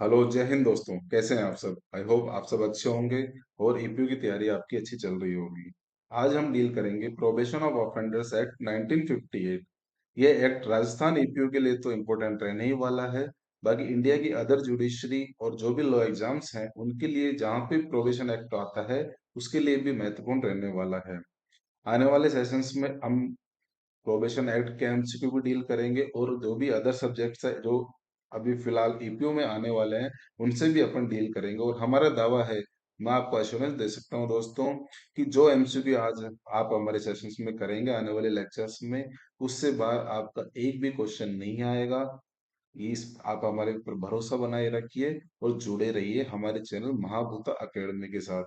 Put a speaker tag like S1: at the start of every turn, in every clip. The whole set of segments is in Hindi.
S1: हेलो, जय हिंद दोस्तों। कैसे हैं आप सब? आई होप आप सब अच्छे होंगे और ईपीयू की तैयारी आपकी अच्छी चल रही होगी। आज हम डील करेंगे प्रोबेशन ऑफ ऑफेंडर्स एक्ट 1958। ये एक्ट राजस्थान ईपीयू के लिए तो इम्पोर्टेंट रहने ही वाला है। बाकी इंडिया की अदर जुडिशरी और जो भी लॉ एग्जाम्स हैं उनके लिए जहाँ पे प्रोबेशन एक्ट आता है उसके लिए भी महत्वपूर्ण रहने वाला है। आने वाले सेशंस में हम प्रोबेशन एक्ट के एमसीक्यू भी डील करेंगे और जो भी अदर सब्जेक्ट्स है जो अभी फिलहाल ईपीयू में आने वाले हैं उनसे भी अपन डील करेंगे। और हमारा दावा है, मैं आपको एश्योरेंस दे सकता हूँ दोस्तों, कि जो एमसीक्यू आज आप हमारे सेशंस में करेंगे आने वाले लेक्चर्स में, उससे बाहर आपका एक भी क्वेश्चन नहीं आएगा। इस आप हमारे ऊपर भरोसा बनाए रखिए और जुड़े रहिए हमारे चैनल महाभूता अकेडमी के साथ।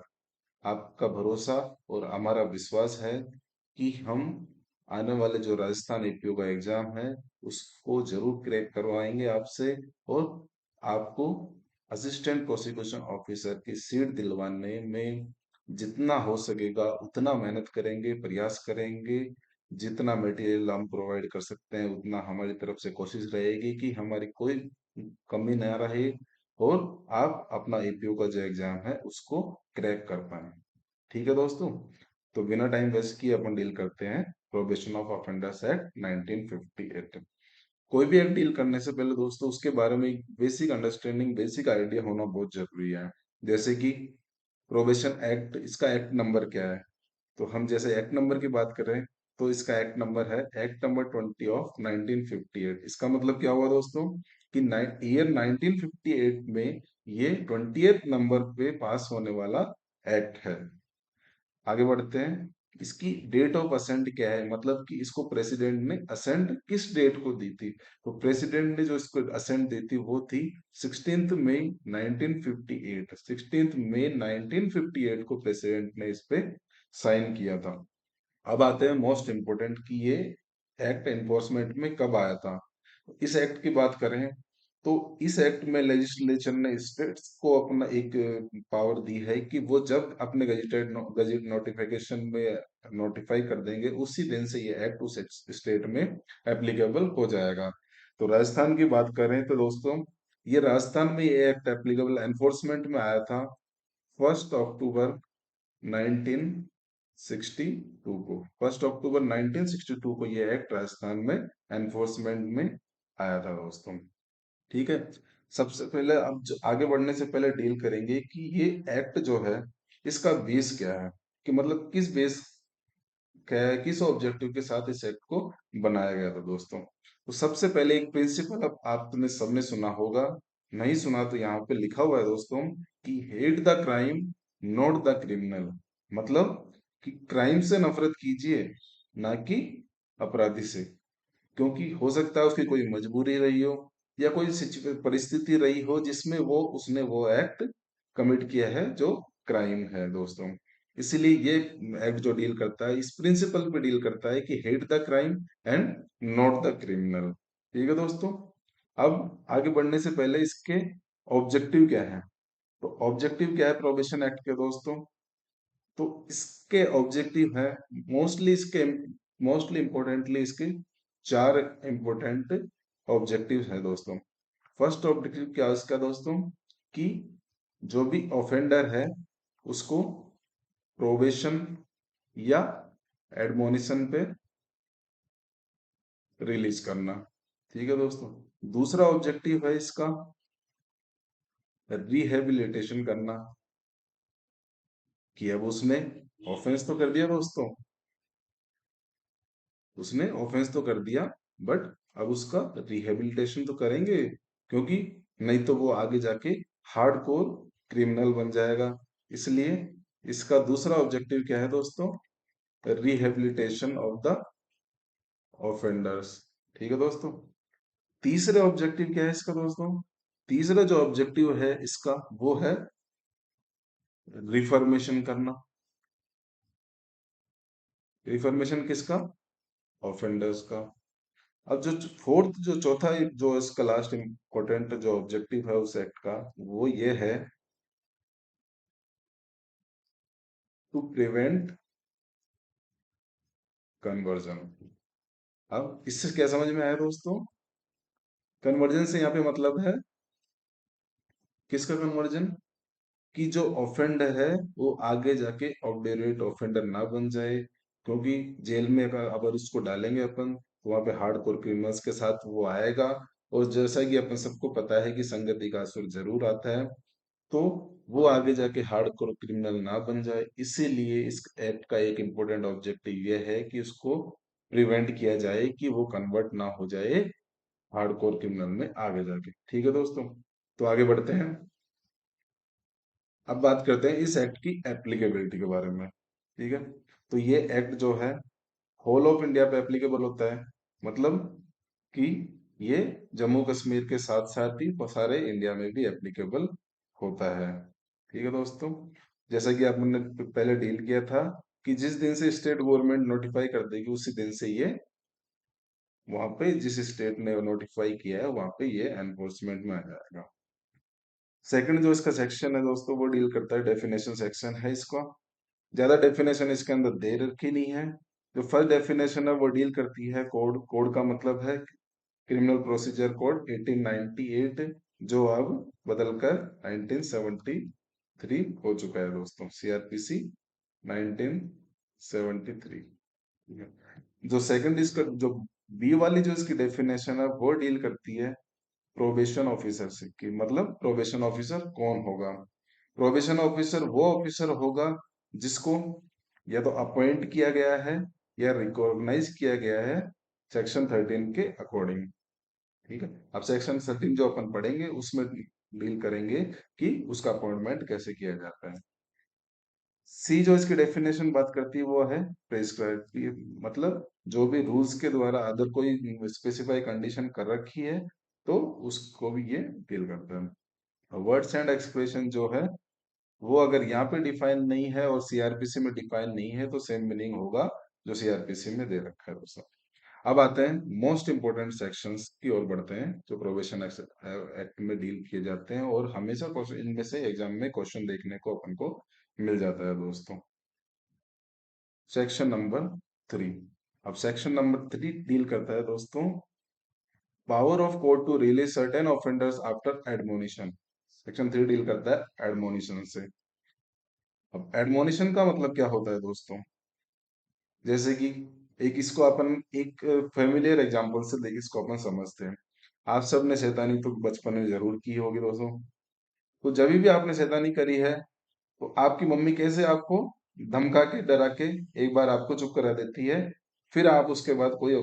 S1: आपका भरोसा और हमारा विश्वास है कि हम आने वाले जो राजस्थान एपीओ का एग्जाम है उसको जरूर क्रैक करवाएंगे आपसे। और आपको असिस्टेंट प्रोसिक्यूशन ऑफिसर की सीट दिलवाने में जितना हो सकेगा उतना मेहनत करेंगे, प्रयास करेंगे। जितना मटेरियल हम प्रोवाइड कर सकते हैं उतना हमारी तरफ से कोशिश रहेगी कि हमारी कोई कमी ना रहे और आप अपना एपीओ का जो एग्जाम है उसको क्रैक कर पाए। ठीक है दोस्तों, तो बिना टाइम वेस्ट किए अपन डील करते हैं प्रोबेशन ऑफ ऑफेंडर्स एक्ट 1958। कोई भी एक्ट डील करने से पहले दोस्तों उसके बारे में बेसिक अंडरस्टैंडिंग, बेसिक आइडिया होना बहुत जरूरी है। जैसे कि प्रोबेशन एक्ट, इसका एक्ट नंबर क्या है? तो हम जैसे एक्ट नंबर की बात करें तो इसका एक्ट नंबर है एक्ट नंबर 20 ऑफ 1958। इसका मतलब क्या हुआ दोस्तों कि ईयर 1958 में ये 20th नंबर पे पास होने वाला एक्ट है। आगे बढ़ते हैं। इसकी डेट ऑफ असेंट क्या है, मतलब कि इसको प्रेसिडेंट ने असेंट किस डेट को दी थी? तो प्रेसिडेंट ने जो इसको असेंट दी थी वो थी 16 मई 1958। 16 मई 1958 को प्रेसिडेंट ने इस पे साइन किया था। अब आते हैं मोस्ट इम्पोर्टेंट कि ये एक्ट एनफोर्समेंट में कब आया था। इस एक्ट की बात करें तो इस एक्ट में लेजिस्लेचर ने स्टेट्स को अपना एक पावर दी है कि वो जब अपने गजट नोटिफिकेशन में नोटिफाई कर देंगे उसी दिन से ये एक्ट उस स्टेट में एप्लीकेबल हो जाएगा। तो राजस्थान की बात करें तो दोस्तों ये राजस्थान में ये एक्ट एप्लीकेबल एनफोर्समेंट में आया था 1 अक्टूबर 1962 को। 1 अक्टूबर 1962 को ये एक्ट राजस्थान में एनफोर्समेंट में आया था दोस्तों। ठीक है। सबसे पहले अब आगे बढ़ने से पहले डील करेंगे कि ये एक्ट जो है इसका बेस क्या है, कि मतलब किस बेस क्या है, किस ऑब्जेक्टिव के साथ इस एक्ट को बनाया गया था दोस्तों। तो सबसे पहले एक प्रिंसिपल अब आपने सबने सुना होगा, नहीं सुना तो यहाँ पे लिखा हुआ है दोस्तों कि hate the crime not the criminal. मतलब कि क्राइम से नफरत कीजिए, ना कि अपराधी से। क्योंकि हो सकता है उसकी कोई मजबूरी रही हो या कोई परिस्थिति रही हो जिसमें वो उसने वो एक्ट कमिट किया है जो क्राइम है दोस्तों। इसीलिए ये एक्ट जो डील करता है इस प्रिंसिपल पे डील करता है कि hate the crime and not the criminal. ठीक है दोस्तों। अब आगे बढ़ने से पहले इसके ऑब्जेक्टिव क्या है? तो ऑब्जेक्टिव क्या है प्रोबेशन एक्ट के दोस्तों? तो इसके ऑब्जेक्टिव है, मोस्टली इंपॉर्टेंटली इसके चार इंपॉर्टेंट ऑब्जेक्टिव है दोस्तों। फर्स्ट ऑब्जेक्टिव क्या है इसका दोस्तों? कि जो भी ऑफेंडर है उसको प्रोबेशन या एडमोनिशन पे रिलीज करना। ठीक है दोस्तों। दूसरा ऑब्जेक्टिव है इसका रिहेबिलिटेशन करना, कि अब उसने ऑफेंस तो कर दिया दोस्तों, उसने ऑफेंस तो कर दिया, बट अब उसका रिहेबिलिटेशन तो करेंगे, क्योंकि नहीं तो वो आगे जाके हार्डकोर क्रिमिनल बन जाएगा। इसलिए इसका दूसरा ऑब्जेक्टिव क्या है दोस्तों? Rehabilitation of the offenders. ठीक है दोस्तों। तीसरे ऑब्जेक्टिव क्या है इसका दोस्तों? तीसरा जो ऑब्जेक्टिव है इसका वो है रिफॉर्मेशन करना। रिफॉर्मेशन किसका? ऑफेंडर्स का। अब जो फोर्थ जो चौथा जो इसका लास्ट इम्पोर्टेंट जो ऑब्जेक्टिव है उस एक्ट का वो ये है टू प्रिवेंट कन्वर्जन। अब इससे क्या समझ में आया दोस्तों? कन्वर्जन से यहाँ पे मतलब है किसका कन्वर्जन? कि जो ऑफेंडर है वो आगे जाके ऑब्डूरेट ऑफेंडर ना बन जाए, क्योंकि जेल में अगर उसको डालेंगे अपन तो वहां पे हार्ड कोर क्रिमिनल्स के साथ वो आएगा। और जैसा कि अपन सबको पता है कि संगति का असुर जरूर आता है, तो वो आगे जाके हार्ड कोर क्रिमिनल ना बन जाए, इसीलिए इस एक्ट का एक इम्पोर्टेंट ऑब्जेक्टिव ये है कि उसको प्रिवेंट किया जाए कि वो कन्वर्ट ना हो जाए हार्ड कोर क्रिमिनल में आगे जाके। ठीक है दोस्तों, तो आगे बढ़ते हैं। अब बात करते हैं इस एक्ट की एप्लीकेबिलिटी के बारे में। ठीक है, तो ये एक्ट जो है होल ऑफ इंडिया पे एप्लीकेबल होता है, मतलब कि ये जम्मू कश्मीर के साथ साथ ही सारे इंडिया में भी एप्लीकेबल होता है। ठीक है दोस्तों, जैसा कि आपने पहले डील किया था कि जिस दिन से स्टेट गवर्नमेंट नोटिफाई कर देगी उसी दिन से ये वहां पे जिस स्टेट ने नोटिफाई किया है वहां पे ये एनफोर्समेंट में आ जाएगा। सेकंड जो इसका सेक्शन है दोस्तों वो डील करता है, डेफिनेशन सेक्शन है इसका। ज्यादा डेफिनेशन इसके अंदर दे रखी नहीं है। जो फर्स्ट डेफिनेशन है वो डील करती है कोड। कोड का मतलब है क्रिमिनल प्रोसीजर कोड 1898, जो अब बदलकर 1973 हो चुका है दोस्तों, सीआरपीसी 1973। ठीक है। जो सेकंड इसका जो बी वाली जो इसकी डेफिनेशन है वो डील करती है प्रोबेशन ऑफिसर से, कि मतलब प्रोबेशन ऑफिसर कौन होगा। प्रोबेशन ऑफिसर वो ऑफिसर होगा जिसको या तो अपॉइंट किया गया है या रिकॉग्नाइज किया गया है सेक्शन 13 के अकॉर्डिंग। ठीक है, अब सेक्शन 13 जो अपन पढ़ेंगे उसमें डील करेंगे कि उसका अपॉइंटमेंट कैसे किया जाता है। सी जो इसकी डेफिनेशन बात करती है वो है प्रेस्क्राइब, मतलब जो भी रूल्स के द्वारा अगर कोई स्पेसिफाई कंडीशन कर रखी है तो उसको भी ये डील करता है। वर्ड्स एंड एक्सप्रेशन जो है वो अगर यहाँ पे डिफाइन नहीं है और सीआरपीसी में डिफाइन नहीं है तो सेम मीनिंग होगा जो सीआरपीसी में दे रखा है दोस्तों। अब आते हैं मोस्ट इंपोर्टेंट सेक्शंस की ओर बढ़ते हैं जो प्रोबेशन एक्ट में डील किए जाते हैं और हमेशा क्वेश्चन इनमें से एग्जाम में क्वेश्चन देखने को अपन को मिल जाता है दोस्तों। Section number 3। अब सेक्शन नंबर 3 डील करता है दोस्तों power of court to release certain offenders after admonition. Section 3 deal करता है एडमोनिशन से। अब एडमोनिशन का मतलब क्या होता है दोस्तों? जैसे कि एक इसको अपन एक फेमिलियर एग्जांपल से देख इसको अपन समझते हैं। आप सब ने शैतानी तो बचपन में जरूर की होगी दोस्तों। तो जब भी आपने शैतानी करी है तो आपकी मम्मी कैसे आपको धमका के डरा के एक बार आपको चुप करा देती है, फिर आप उसके बाद कोई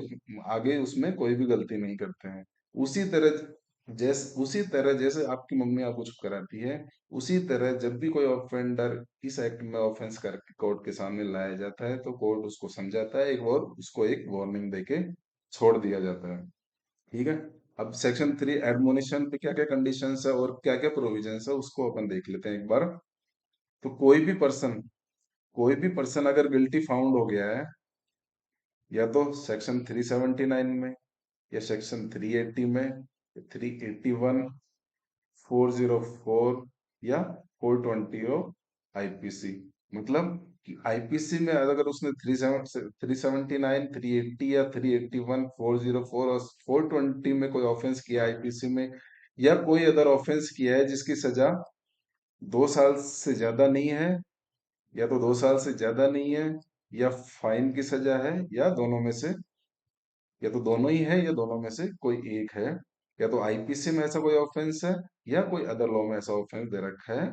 S1: आगे उसमें कोई भी गलती नहीं करते हैं। उसी तरह जैसे आपकी मम्मी आपको चुप कराती है, उसी तरह जब भी कोई ऑफेंडर इस एक्ट में ऑफेंस करके कोर्ट के सामने लाया जाता है तो कोर्ट उसको समझाता है एक और उसको एक वार्निंग देके छोड़ दिया जाता है। ठीक है, अब सेक्शन 3 एडमोनिशन पे क्या क्या कंडीशंस है और क्या क्या प्रोविजंस है उसको अपन देख लेते हैं एक बार। तो कोई भी पर्सन अगर गिल्टी फाउंड हो गया है या तो सेक्शन 379 में या सेक्शन 380 में, 381, 404 या 420 आईपीसी, मतलब कि आईपीसी में अगर उसने 379, 380 या 381, 404 और 420 में कोई ऑफेंस किया आईपीसी में, या कोई अदर ऑफेंस किया है जिसकी सजा 2 साल से ज्यादा नहीं है, या तो 2 साल से ज्यादा नहीं है, या फाइन की सजा है, या दोनों में से, या तो दोनों ही है या दोनों में से कोई एक है, या तो आईपीसी में ऐसा कोई ऑफेंस है या कोई अदर लॉ में ऐसा ऑफेंस दे रखा है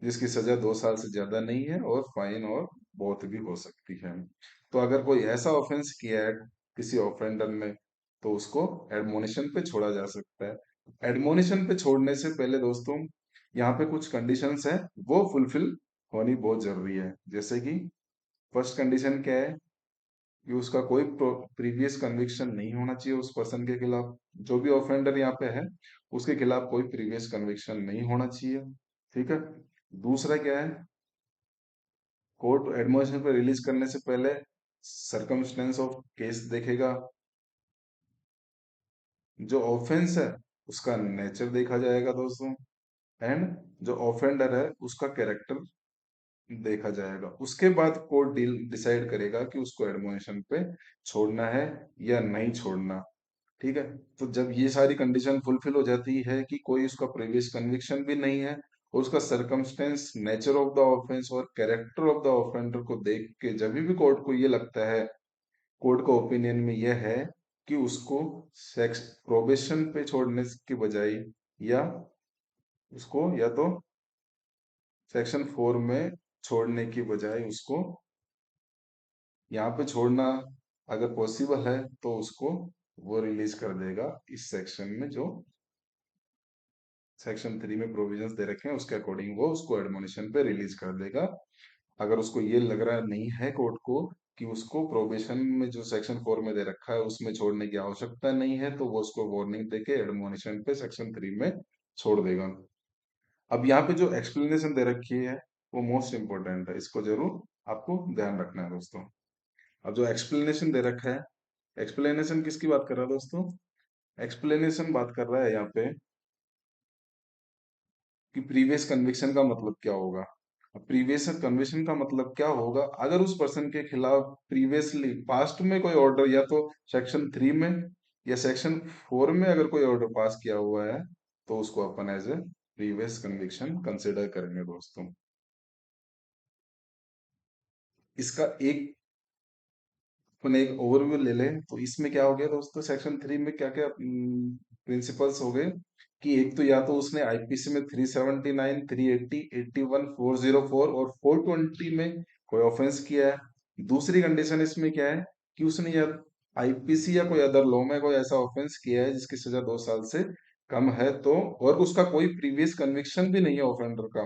S1: जिसकी सजा 2 साल से ज्यादा नहीं है और फाइन और बहुत भी हो सकती है। तो अगर कोई ऐसा ऑफेंस किया है किसी ऑफेंडर ने तो उसको एडमोनिशन पे छोड़ा जा सकता है। एडमोनिशन पे छोड़ने से पहले दोस्तों यहाँ पे कुछ कंडीशंस है वो फुलफिल होनी बहुत जरूरी है। जैसे कि फर्स्ट कंडीशन क्या है कि उसका कोई प्रीवियस कन्विक्शन नहीं होना चाहिए उस पर्सन के खिलाफ। जो भी ऑफेंडर यहाँ पे है उसके खिलाफ कोई प्रीवियस कन्विक्शन नहीं होना चाहिए। ठीक है, दूसरा क्या है, कोर्ट एडमोनिशन पे रिलीज करने से पहले सरकमस्टेंस ऑफ केस देखेगा, जो ऑफेंस है उसका नेचर देखा जाएगा दोस्तों, एंड जो ऑफेंडर है उसका कैरेक्टर देखा जाएगा। उसके बाद कोर्ट डील डिसाइड करेगा कि उसको एडमोनिशन पे छोड़ना है या नहीं छोड़ना। ठीक है। तो जब ये सारी कंडीशन फुलफिल हो जाती है कि कोई उसका प्रीवियस कन्विक्शन भी नहीं है और उसका circumstance, nature of the offence और कैरेक्टर ऑफ द ऑफेंडर को देख के जब भी कोर्ट को ये लगता है, कोर्ट का ओपिनियन में यह है कि उसको सेक्स प्रोबेशन पे छोड़ने की बजाय, या उसको या तो सेक्शन 4 में छोड़ने की बजाय उसको यहाँ पे छोड़ना अगर पॉसिबल है तो उसको वो रिलीज कर देगा इस सेक्शन में, जो सेक्शन 3 में प्रोविजंस दे रखे हैं उसके अकॉर्डिंग वो उसको एडमोनिशन पे रिलीज कर देगा। अगर उसको ये लग रहा नहीं है कोर्ट को कि उसको प्रोबेशन में जो सेक्शन 4 में दे रखा है उसमें छोड़ने की आवश्यकता नहीं है, तो वो उसको वार्निंग देके एडमोनिशन पे सेक्शन 3 में छोड़ देगा। अब यहाँ पे जो एक्सप्लेनेशन दे रखी है वो मोस्ट इंपॉर्टेंट है, इसको जरूर आपको ध्यान रखना है दोस्तों। अब जो एक्सप्लेनेशन दे रखा है, एक्सप्लेनेशन किसकी बात कर रहा है दोस्तों? एक्सप्लेनेशन बात कर रहा है यहाँ पे कि प्रीवियस कन्विक्शन का मतलब क्या होगा। प्रीवियस कन्विक्शन का मतलब क्या होगा? अगर उस पर्सन के खिलाफ प्रीवियसली पास्ट में कोई ऑर्डर या तो सेक्शन 3 में या सेक्शन 4 में अगर कोई ऑर्डर पास किया हुआ है तो उसको अपन as a previous conviction consider करेंगे दोस्तों। इसका एक अपन एक ओवरव्यू ले लें तो इसमें क्या हो गया दोस्तों, सेक्शन 3 में क्या क्या प्रिंसिपल्स हो गए कि एक तो या तो उसने आईपीसी में 379, 380, 81, 404 और 420 में कोई ऑफेंस किया है। दूसरी कंडीशन इसमें क्या है कि उसने या आईपीसी या कोई अदर लॉ में कोई ऐसा ऑफेंस किया है जिसकी सजा 2 साल से कम है, तो और उसका कोई प्रीवियस कन्विक्शन भी नहीं है ऑफेंडर का,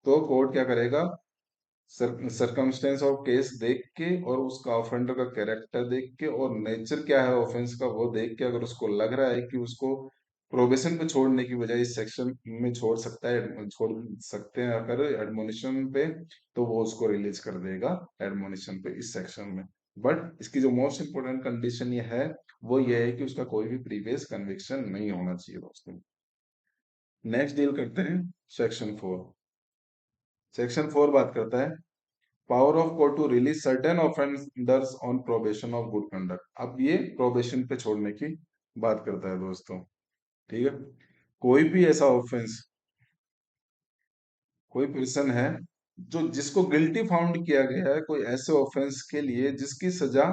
S1: तो कोर्ट क्या करेगा, सरकमस्टेंस ऑफ केस देख के और उसका ऑफेंडर का कैरेक्टर देख के और नेचर क्या है ऑफेंस का वो देख के, अगर उसको लग रहा है कि उसको प्रोबेशन पे छोड़ने की बजाय इस सेक्शन में छोड़ सकते हैं अगर एडमोनिशन पे, तो वो उसको रिलीज कर देगा एडमोनिशन पे इस सेक्शन में। बट इसकी जो मोस्ट इंपोर्टेंट कंडीशन ये है वो ये है कि उसका कोई भी प्रीवियस कन्विक्शन नहीं होना चाहिए दोस्तों। नेक्स्ट डील करते हैं सेक्शन 4। सेक्शन 4 बात करता है power of court to release certain offenders on probation of good conduct. अब ये प्रोबेशन पे छोड़ने की बात करता है दोस्तों। ठीक है। कोई भी ऐसा ऑफेंस, कोई पर्सन है जो जिसको गिल्टी फाउंड किया गया है कोई ऐसे ऑफेंस के लिए जिसकी सजा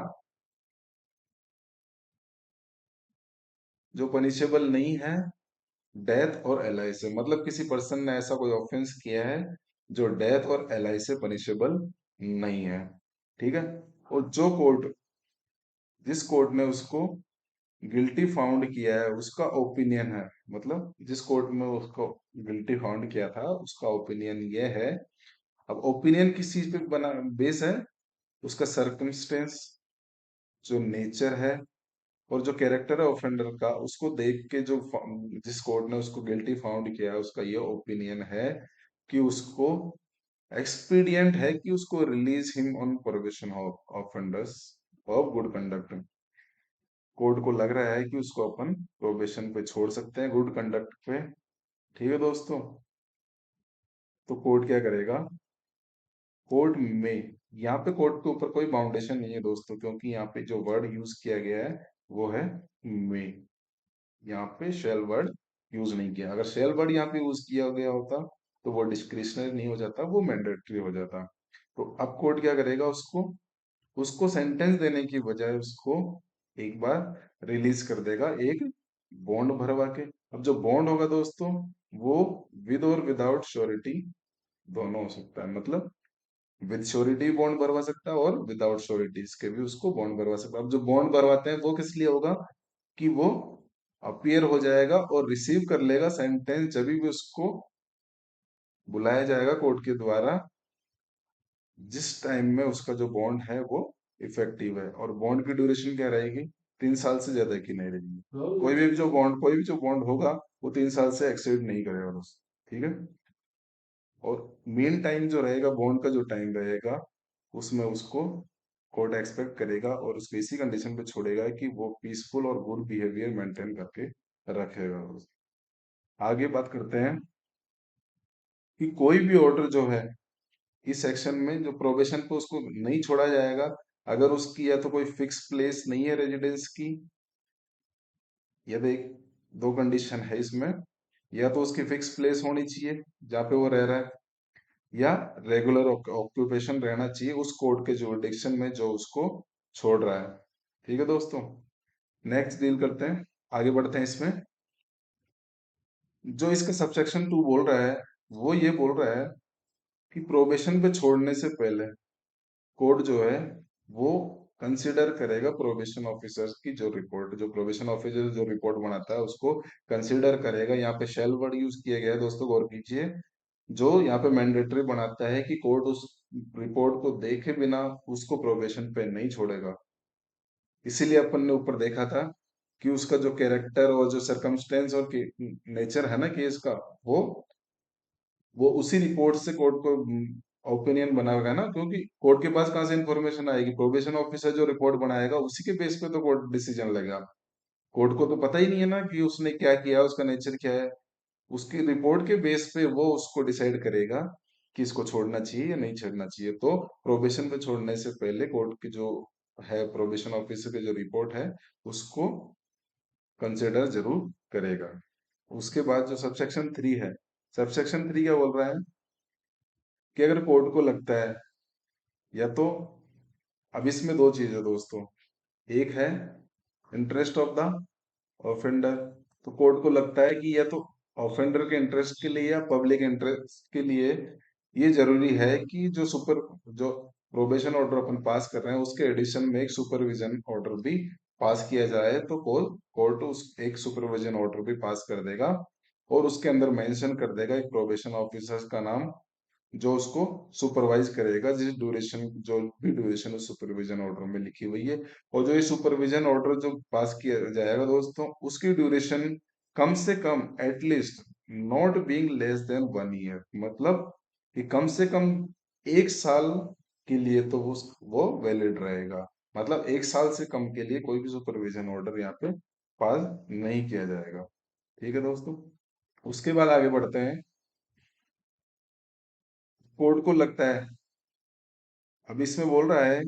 S1: जो पनिशेबल नहीं है डेथ और एलआई से, मतलब किसी पर्सन ने ऐसा कोई ऑफेंस किया है जो डेथ और एलआई से पनिशेबल नहीं है। ठीक है। और जो कोर्ट, जिस कोर्ट ने उसको गिल्टी फाउंड किया है उसका ओपिनियन है, मतलब जिस कोर्ट में उसको गिल्टी फाउंड किया था उसका ओपिनियन ये है। अब ओपिनियन किस चीज पे बना बेस है? उसका सर्कमस्टेंस, जो नेचर है और जो कैरेक्टर है ऑफेंडर का, उसको देख के जो जिस कोर्ट ने उसको गिल्टी फाउंड किया है उसका ये ओपिनियन है कि उसको एक्सपीडियंट है कि उसको release him on probation of offenders of good conduct. Court को लग रहा है कि उसको अपन प्रोबेशन पे छोड़ सकते हैं गुड कंडक्ट पे। ठीक है दोस्तों। तो कोर्ट क्या करेगा, कोर्ट में, यहाँ पे कोर्ट के ऊपर कोई बाउंडेशन नहीं है दोस्तों, क्योंकि यहाँ पे जो वर्ड यूज किया गया है वो है मे। यहाँ पे शेल वर्ड यूज नहीं किया। अगर शेल वर्ड यहाँ पे यूज किया गया होता तो वो डिस्क्रिशनरी नहीं हो जाता, वो मैंडेटरी हो जाता। तो अब कोर्ट क्या करेगा, उसको उसको सेंटेंस देने की बजाय उसको एक बार रिलीज कर देगा एक बॉन्ड भरवा के। अब जो बॉन्ड होगा दोस्तों वो विद और विदाउट श्योरिटी दोनों हो सकता है, मतलब विद श्योरिटी बॉन्ड भरवा सकता है और विदाउट श्योरिटी के भी उसको बॉन्ड भरवा सकता है। अब जो बॉन्ड भरवाते हैं वो किस लिए होगा कि वो अपीयर हो जाएगा और रिसीव कर लेगा सेंटेंस जब भी उसको बुलाया जाएगा कोर्ट के द्वारा, जिस टाइम में उसका जो बॉन्ड है वो इफेक्टिव है। और बॉन्ड की ड्यूरेशन क्या रहेगी? 3 साल से ज्यादा की नहीं रहेगी। कोई भी जो बॉन्ड होगा वो 3 साल से एक्सीड नहीं करेगा दोस्तों। ठीक है। और मेन टाइम जो रहेगा बॉन्ड का जो टाइम रहेगा उसमें उसको कोर्ट एक्सपेक्ट करेगा और उसको इसी कंडीशन पे छोड़ेगा कि वो पीसफुल और गुड बिहेवियर मेंटेन करके रखेगा। आगे बात करते हैं कि कोई भी ऑर्डर जो है इस सेक्शन में जो प्रोबेशन पे उसको नहीं छोड़ा जाएगा अगर उसकी या तो कोई फिक्स प्लेस नहीं है रेजिडेंस की, ये देख, दो कंडीशन है इसमें, या तो उसकी फिक्स प्लेस होनी चाहिए जहाँ पे वो रह रहा है, या रेगुलर ऑक्यूपेशन रहना चाहिए उस कोर्ट के जुरिडिक्शन में जो उसको छोड़ रहा है। ठीक है दोस्तों, नेक्स्ट डील करते हैं, आगे बढ़ते हैं इसमें। जो इसका सबसेक्शन 2 बोल रहा है, वो ये बोल रहा है कि प्रोबेशन पे छोड़ने से पहले कोर्ट जो है वो कंसिडर करेगा प्रोबेशन ऑफिसर की जो रिपोर्ट, जो प्रोबेशन ऑफिसर जो रिपोर्ट बनाता है उसको कंसिडर करेगा। यहाँ पे शेल वर्ड यूज किया गया है दोस्तों, गौर कीजिए। जो यहाँ पे मैंडेटरी बनाता है कि कोर्ट उस रिपोर्ट को देखे बिना उसको प्रोबेशन पे नहीं छोड़ेगा। इसीलिए अपन ने ऊपर देखा था कि उसका जो कैरेक्टर और जो सरकमस्टेंस और नेचर है ना केस का, वो वो उसी रिपोर्ट से कोर्ट को ओपिनियन बनाएगा ना, क्योंकि कोर्ट के पास कहाँ से इंफॉर्मेशन आएगी, प्रोबेशन ऑफिसर जो रिपोर्ट बनाएगा उसी के बेस पे तो कोर्ट डिसीजन लेगा। कोर्ट को तो पता ही नहीं है ना कि उसने क्या किया, उसका नेचर क्या है। उसकी रिपोर्ट के बेस पे वो उसको डिसाइड करेगा कि इसको छोड़ना चाहिए या नहीं छोड़ना चाहिए। तो प्रोबेशन पे छोड़ने से पहले कोर्ट की जो है प्रोबेशन ऑफिसर की जो रिपोर्ट है उसको कंसिडर जरूर करेगा। उसके बाद जो सबसेक्शन 3 है, सबसेक्शन 3 क्या बोल रहा है कि अगर कोर्ट को लगता है, या तो, अब इसमें दो चीज है दोस्तों, एक है इंटरेस्ट ऑफ द ऑफेंडर। तो कोर्ट को लगता है कि या तो ऑफेंडर के इंटरेस्ट के लिए या पब्लिक इंटरेस्ट के लिए ये जरूरी है कि जो प्रोबेशन ऑर्डर अपन पास कर रहे हैं उसके एडिशन में एक सुपरविजन ऑर्डर भी पास किया जाए। तो कोर्ट उस एक सुपरविजन ऑर्डर भी पास कर देगा और उसके अंदर मेंशन कर देगा एक प्रोबेशन ऑफिसर का नाम जो उसको सुपरवाइज करेगा, जो भी ड्यूरेशन उस सुपरविजन ऑर्डर में लिखी हुई है। और जो ये सुपरविजन ऑर्डर जो पास किया जाएगा दोस्तों, उसकी ड्यूरेशन कम से कम at least not being less than 1 year, मतलब कि कम से कम 1 साल के लिए तो वो वैलिड रहेगा। मतलब 1 साल से कम के लिए कोई भी सुपरविजन ऑर्डर यहाँ पे पास नहीं किया जाएगा। ठीक है दोस्तों, उसके बाद आगे बढ़ते हैं। कोर्ट को लगता है, अब इसमें बोल रहा है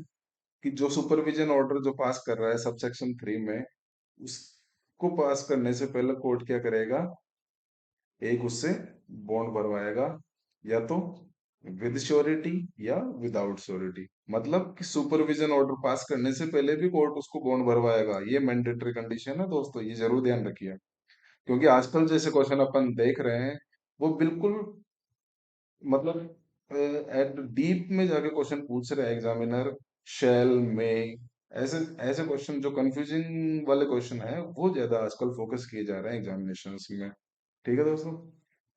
S1: कि जो सुपरविजन ऑर्डर जो पास कर रहा है सबसेक्शन 3 में, उसको पास करने से पहले कोर्ट क्या करेगा, एक उससे बॉन्ड भरवाएगा, या तो विद श्योरिटी या विदाउट श्योरिटी। मतलब कि सुपरविजन ऑर्डर पास करने से पहले भी कोर्ट उसको बॉन्ड भरवाएगा। ये मैंडेटरी कंडीशन है दोस्तों, ये जरूर ध्यान रखिए, क्योंकि आजकल जैसे क्वेश्चन अपन देख रहे हैं वो बिल्कुल, मतलब एट डीप में जाके क्वेश्चन पूछ रहे हैं एग्जामिनर, शेल में, ऐसे ऐसे क्वेश्चन जो कंफ्यूजिंग वाले क्वेश्चन है वो ज्यादा आजकल फोकस किए जा रहे हैं एग्जामिनेशंस में। ठीक है दोस्तों,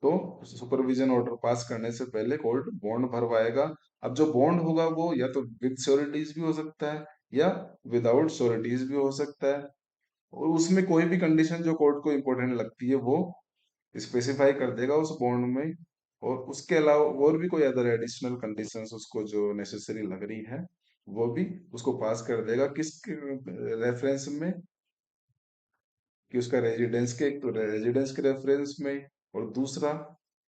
S1: तो सुपरविजन ऑर्डर पास करने से पहले कोर्ट बॉन्ड भरवाएगा। अब जो बॉन्ड होगा वो या तो विद श्योरिटीज भी हो सकता है या विदाउट श्योरिटीज भी हो सकता है, और उसमें कोई भी कंडीशन जो कोर्ट को इम्पोर्टेंट लगती है वो स्पेसिफाई कर देगा उस बॉन्ड में। और उसके अलावा और भी कोई अदर एडिशनल कंडीशंस उसको जो नेसेसरी लग रही है वो भी उसको पास कर देगा। किस रेफरेंस में, कि उसका रेजिडेंस के, एक तो रेजिडेंस के रेफरेंस में, और दूसरा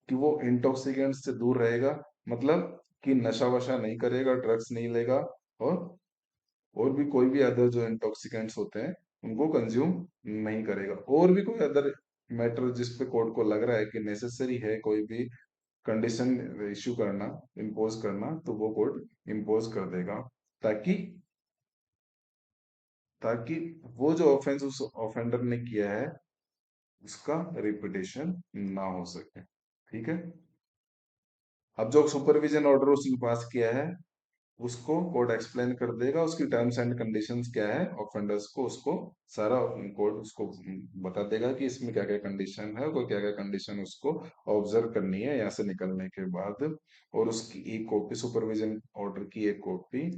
S1: कि वो इंटॉक्सिकेंट से दूर रहेगा, मतलब कि नशा वशा नहीं करेगा, ड्रग्स नहीं लेगा, और और भी कोई भी अदर जो इंटॉक्सिकेंट्स होते हैं उनको कंज्यूम नहीं करेगा। और भी कोई अदर मैटर जिस पे कोर्ट को लग रहा है कि नेसेसरी है कोई भी कंडीशन इश्यू करना, इम्पोज करना, तो वो कोर्ट इम्पोज कर देगा, ताकि ताकि वो जो ऑफेंस उस ऑफेंडर ने किया है उसका रिपीटेशन ना हो सके। ठीक है, अब जो सुपरविजन ऑर्डर उसने पास किया है उसको कोर्ट एक्सप्लेन कर देगा, उसकी टर्म्स एंड कंडीशंस क्या है, ऑफेंडर्स को उसको सारा कोर्ट उसको बता देगा कि इसमें क्या क्या कंडीशन है, कोई क्या क्या कंडीशन उसको ऑब्जर्व करनी है यहाँ से निकलने के बाद। और उसकी एक कॉपी, सुपरविजन ऑर्डर की एक कॉपी,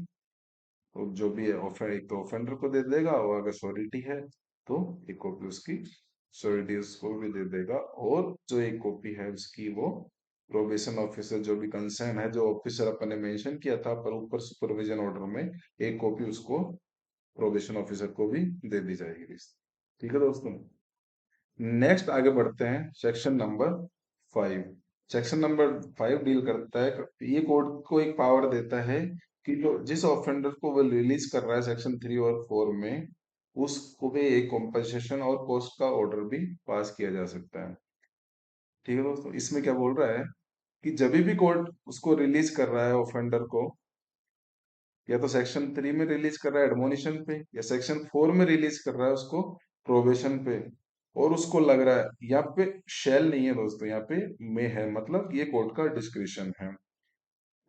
S1: तो जो भी है एक तो ऑफेंडर को दे देगा, और अगर श्योरिटी है तो एक कॉपी उसकी श्योरिटी उसको भी दे देगा। और जो एक कॉपी है उसकी वो प्रोबेशन ऑफिसर जो भी कंसर्न है, जो ऑफिसर अपन ने मेंशन किया था पर ऊपर सुपरविजन ऑर्डर में, एक कॉपी उसको प्रोबेशन ऑफिसर को भी दे दी जाएगी। ठीक है दोस्तों, नेक्स्ट आगे बढ़ते हैं section number 5। Section number 5 deal करता है, ये कोर्ट को एक पावर देता है कि जो जिस ऑफेंडर को वो रिलीज कर रहा है सेक्शन 3 और 4 में, उसको भी एक कॉम्पनसेशन और कॉस्ट का ऑर्डर भी पास किया जा सकता है। ठीक है दोस्तों, इसमें क्या बोल रहा है कि जब भी कोर्ट उसको रिलीज कर रहा है ऑफेंडर को, या तो सेक्शन 3 में रिलीज कर रहा है एडमोनिशन पे, या सेक्शन 4 में रिलीज कर रहा है उसको प्रोबेशन पे, और उसको लग रहा है, यहाँ पे शेल नहीं है दोस्तों, यहाँ पे मे है, मतलब ये कोर्ट का डिस्क्रिशन है।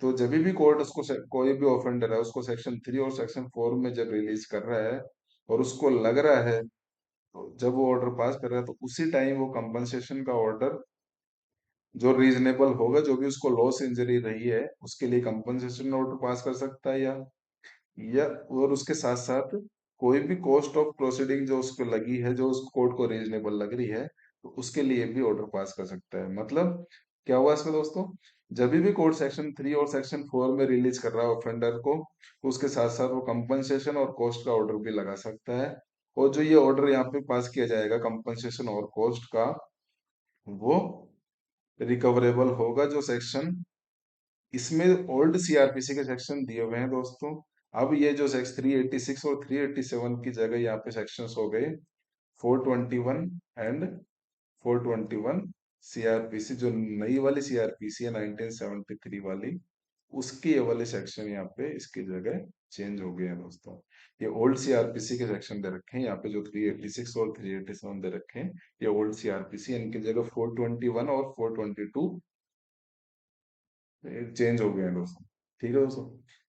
S1: तो जब भी कोर्ट उसको कोई भी ऑफेंडर है उसको सेक्शन 3 और सेक्शन 4 में जब रिलीज कर रहा है और उसको लग रहा है, तो जब वो ऑर्डर पास कर रहा है तो उसी टाइम वो कंपनसेशन का ऑर्डर जो रीजनेबल होगा, जो भी उसको लॉस इंजरी रही है उसके लिए कंपनसेशन ऑर्डर पास कर सकता है, या और उसके साथ साथ कोई भी कॉस्ट ऑफ प्रोसीडिंग जो उसको लगी है, जो उस कोर्ट को रीजनेबल लग रही है, तो उसके लिए भी ऑर्डर पास कर सकता है। मतलब क्या हुआ इसमें दोस्तों, जब भी कोर्ट सेक्शन 3 और सेक्शन 4 में रिलीज कर रहा है ऑफेंडर को, तो उसके साथ साथ वो कंपनसेशन और कॉस्ट का ऑर्डर भी लगा सकता है। और जो ये ऑर्डर यहाँ पे पास किया जाएगा कंपनसेशन और कॉस्ट का, वो रिकवरेबल होगा, जो सेक्शन इसमें ओल्ड सीआरपीसी के सेक्शन दिए हुए हैं दोस्तों। अब ये जो सेक्शन 386 और 387 की जगह यहाँ पे सेक्शंस हो गए 421 एंड 421 सीआरपीसी, जो नई वाली सीआरपीसी है 1973 वाली, उसके ये वाले सेक्शन यहाँ पे इसकी जगह चेंज हो गए हैं दोस्तों। ये ओल्ड सीआरपीसी के सेक्शन दे रखे हैं यहाँ पे, जो 386 और 387 दे रखे हैं, ये ओल्ड सीआरपीसी, इनकी जगह 421 और 422 चेंज हो गए हैं दोस्तों। ठीक है दोस्तों,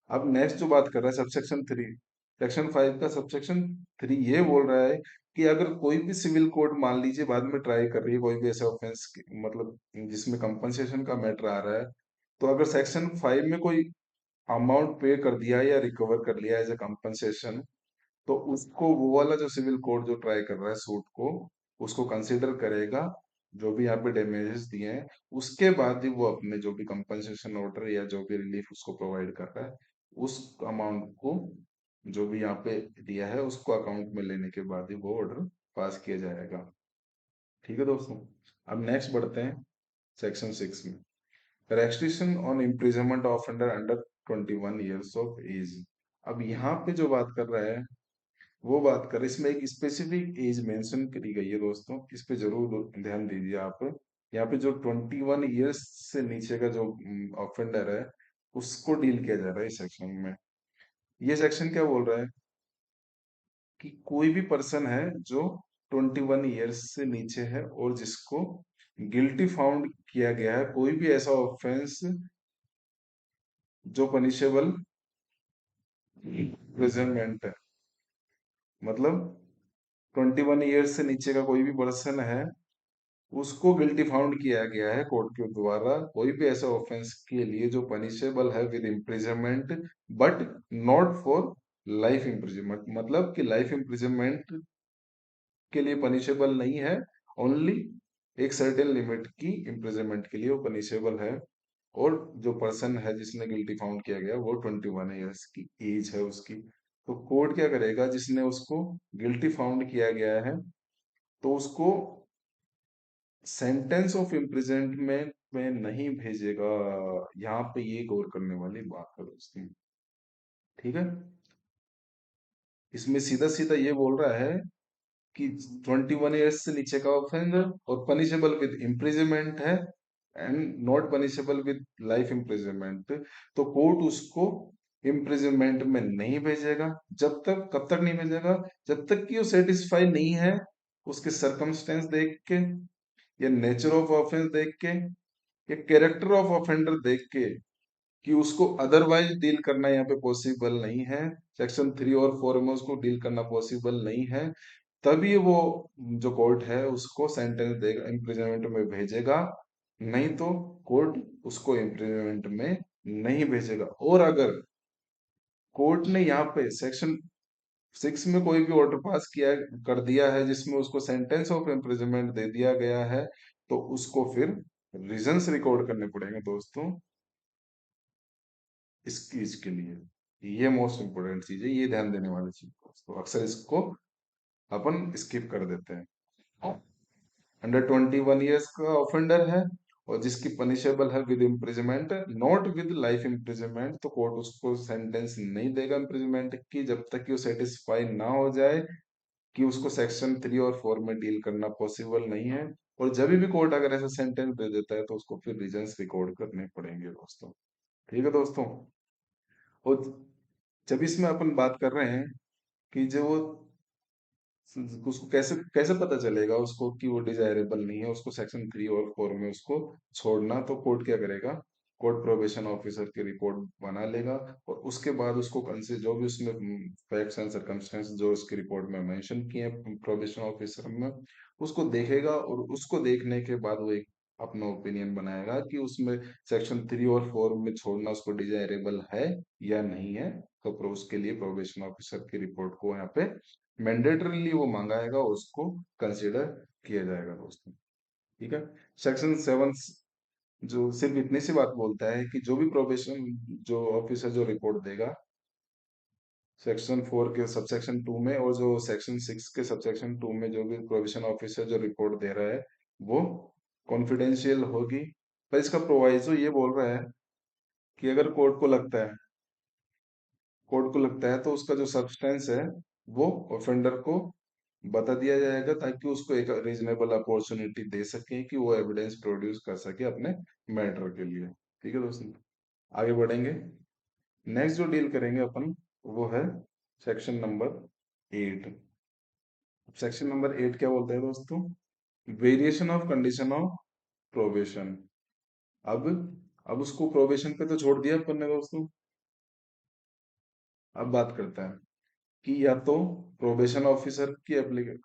S1: अब नेक्स्ट जो बात कर रहा है सबसेक्शन 3, सेक्शन 5 का सबसेक्शन 3 ये बोल रहा है कि अगर कोई भी सिविल कोर्ट मान लीजिए बाद में ट्राई कर रही है कोई भी ऐसा ऑफेंस, मतलब जिसमें कंपनसेशन का मैटर आ रहा है, तो अगर सेक्शन 5 में कोई अमाउंट पे कर दिया या रिकवर कर लिया एज ए कंपनसेशन, तो उसको वो वाला जो सिविल कोर्ट जो ट्राई कर रहा है सूट को, उसको कंसिडर करेगा, जो भी यहाँ पे डैमेजेस दिए हैं, उसके बाद ही वो अपने जो भी कंपनसेशन ऑर्डर या जो भी रिलीफ उसको प्रोवाइड कर रहा है, उस अमाउंट को जो भी यहाँ पे दिया है उसको अकाउंट में लेने के बाद ही वो ऑर्डर पास किया जाएगा। ठीक है दोस्तों, अब नेक्स्ट बढ़ते हैं सेक्शन 6 में, restriction on imprisonment of under 21 years of age. अब यहाँ पे जो बात कर रहा है वो बात करें, इसमें एक स्पेसिफिक एज मेंशन करी गई है दोस्तों, इस पे जरूर ध्यान दीजिए आप। यहाँ पे जो 21 ईयर्स से नीचे का जो ऑफेंडर है उसको डील किया जा रहा है इस सेक्शन में। ये सेक्शन क्या बोल रहा है कि कोई भी पर्सन है जो 21 ईयर्स से नीचे है और जिसको गिल्टी फाउंड किया गया है कोई भी ऐसा ऑफेंस जो पनिशेबल इम्प्रिजनमेंट है, मतलब 21 ईयर्स से नीचे का कोई भी पर्सन है उसको गिल्टी फाउंड किया गया है कोर्ट के द्वारा कोई भी ऐसे ऑफेंस के लिए जो पनिशेबल है with imprisonment, but not for life imprisonment, मतलब कि लाइफ इम्प्रिजनमेंट के लिए पनिशेबल नहीं है, ओनली एक सर्टेन लिमिट की इम्प्रिजनमेंट के लिए वो पनिशेबल है। और जो पर्सन है जिसने गिल्टी फाउंड किया गया वो 21 ईयर्स की एज है उसकी, तो कोर्ट क्या करेगा, जिसने उसको गिल्टी फाउंड किया गया है तो उसको सेंटेंस ऑफ इम्प्रिजनमेंट में नहीं भेजेगा। यहाँ पे ये गौर करने वाली बात है दोस्तों। ठीक है, इसमें सीधा सीधा ये बोल रहा है कि 21 ईयर्स से नीचे का ऑफेंडर और पनिशेबल विद इम्प्रिजनमेंट है and not punishable with life imprisonment, तो कोर्ट उसको इम्प्रिजनमेंट में नहीं भेजेगा। जब तक, कब तक नहीं भेजेगा, जब तक कि वो सेटिस्फाई नहीं है उसके सरकमस्टेंस देख के, या नेचर ऑफ ऑफेंस देख के, ये कैरेक्टर ऑफ ऑफेंडर देख के, कि उसको अदरवाइज डील करना यहाँ पे पॉसिबल नहीं है, सेक्शन 3 और 4 में उसको डील करना पॉसिबल नहीं है, तभी वो जो कोर्ट है उसको सेंटेंस देगा, इम्प्रिजनमेंट में भेजेगा। नहीं तो कोर्ट उसको इम्प्रिजनमेंट में नहीं भेजेगा। और अगर कोर्ट ने यहाँ पे सेक्शन 6 में कोई भी ऑर्डर पास किया कर दिया है जिसमें उसको सेंटेंस ऑफ इम्प्रिजनमेंट दे दिया गया है, तो उसको फिर रीजंस रिकॉर्ड करने पड़ेंगे दोस्तों इस चीज के लिए। ये मोस्ट इम्पोर्टेंट चीज है, ये ध्यान देने वाली चीज दोस्तों, अक्सर इसको अपन स्किप कर देते हैं। अंडर 21 ईयर्स का ऑफेंडर है और जिसकी पनिशेबल है with imprisonment, not with life imprisonment, तो कोर्ट उसको सेंटेंस नहीं देगा इम्प्रिजनमेंट की जब तक कि वो सेटिस्फाई ना हो जाए कि उसको सेक्शन 3 और 4 में डील करना पॉसिबल नहीं है। और जब भी कोर्ट अगर ऐसा सेंटेंस दे देता है तो उसको फिर रीजंस रिकॉर्ड करने पड़ेंगे दोस्तों। ठीक है दोस्तों। और जब इसमें अपन बात कर रहे हैं कि जो वो उसको कैसे कैसे पता चलेगा उसको कि वो डिजायरेबल नहीं है, उसको सेक्शन 3 और 4 में उसको छोड़ना, तो कोर्ट क्या करेगा, कोर्ट प्रोबेशन ऑफिसर की रिपोर्ट बना लेगा। और उसके बाद उसको जो भी उसमें फैक्ट्स एंड सर्कमस्टेंस जो उसकी रिपोर्ट में मेंशन किए हैं प्रोबेशन ऑफिसर में, उसको देखेगा। और उसको देखने के बाद वो एक अपना ओपिनियन बनाएगा कि उसमें सेक्शन 3 और 4 में छोड़ना उसको डिजायरेबल है या नहीं है। तो उसके लिए प्रोबेशन ऑफिसर की रिपोर्ट को यहाँ पे मैंडेटरीली वो मंगाएगा, उसको कंसिडर किया जाएगा दोस्तों। ठीक है। सेक्शन 7 जो सिर्फ इतनी सी बात बोलता है कि जो भी प्रोबेशन जो ऑफिसर जो रिपोर्ट देगा सेक्शन 4 के सबसेक्शन 2 में, और जो सेक्शन 6 के सबसेक्शन 2 में जो भी प्रोबेशन ऑफिसर जो रिपोर्ट दे रहा है वो कॉन्फिडेंशियल होगी। पर इसका प्रोवाइजो ये बोल रहा है कि अगर कोर्ट को लगता है तो उसका जो सब्सटेंस है वो ऑफेंडर को बता दिया जाएगा, ताकि उसको एक रीजनेबल अपॉर्चुनिटी दे सके कि वो एविडेंस प्रोड्यूस कर सके अपने मैटर के लिए। ठीक है दोस्तों। आगे बढ़ेंगे। नेक्स्ट जो डील करेंगे अपन वो है सेक्शन नंबर 8। सेक्शन नंबर 8 क्या बोलता है दोस्तों, variation of condition of probation. अब अब उसको प्रोबेशन पे तो छोड़ दिया अपन ने दोस्तों। अब बात करता है कि या तो प्रोबेशन ऑफिसर की application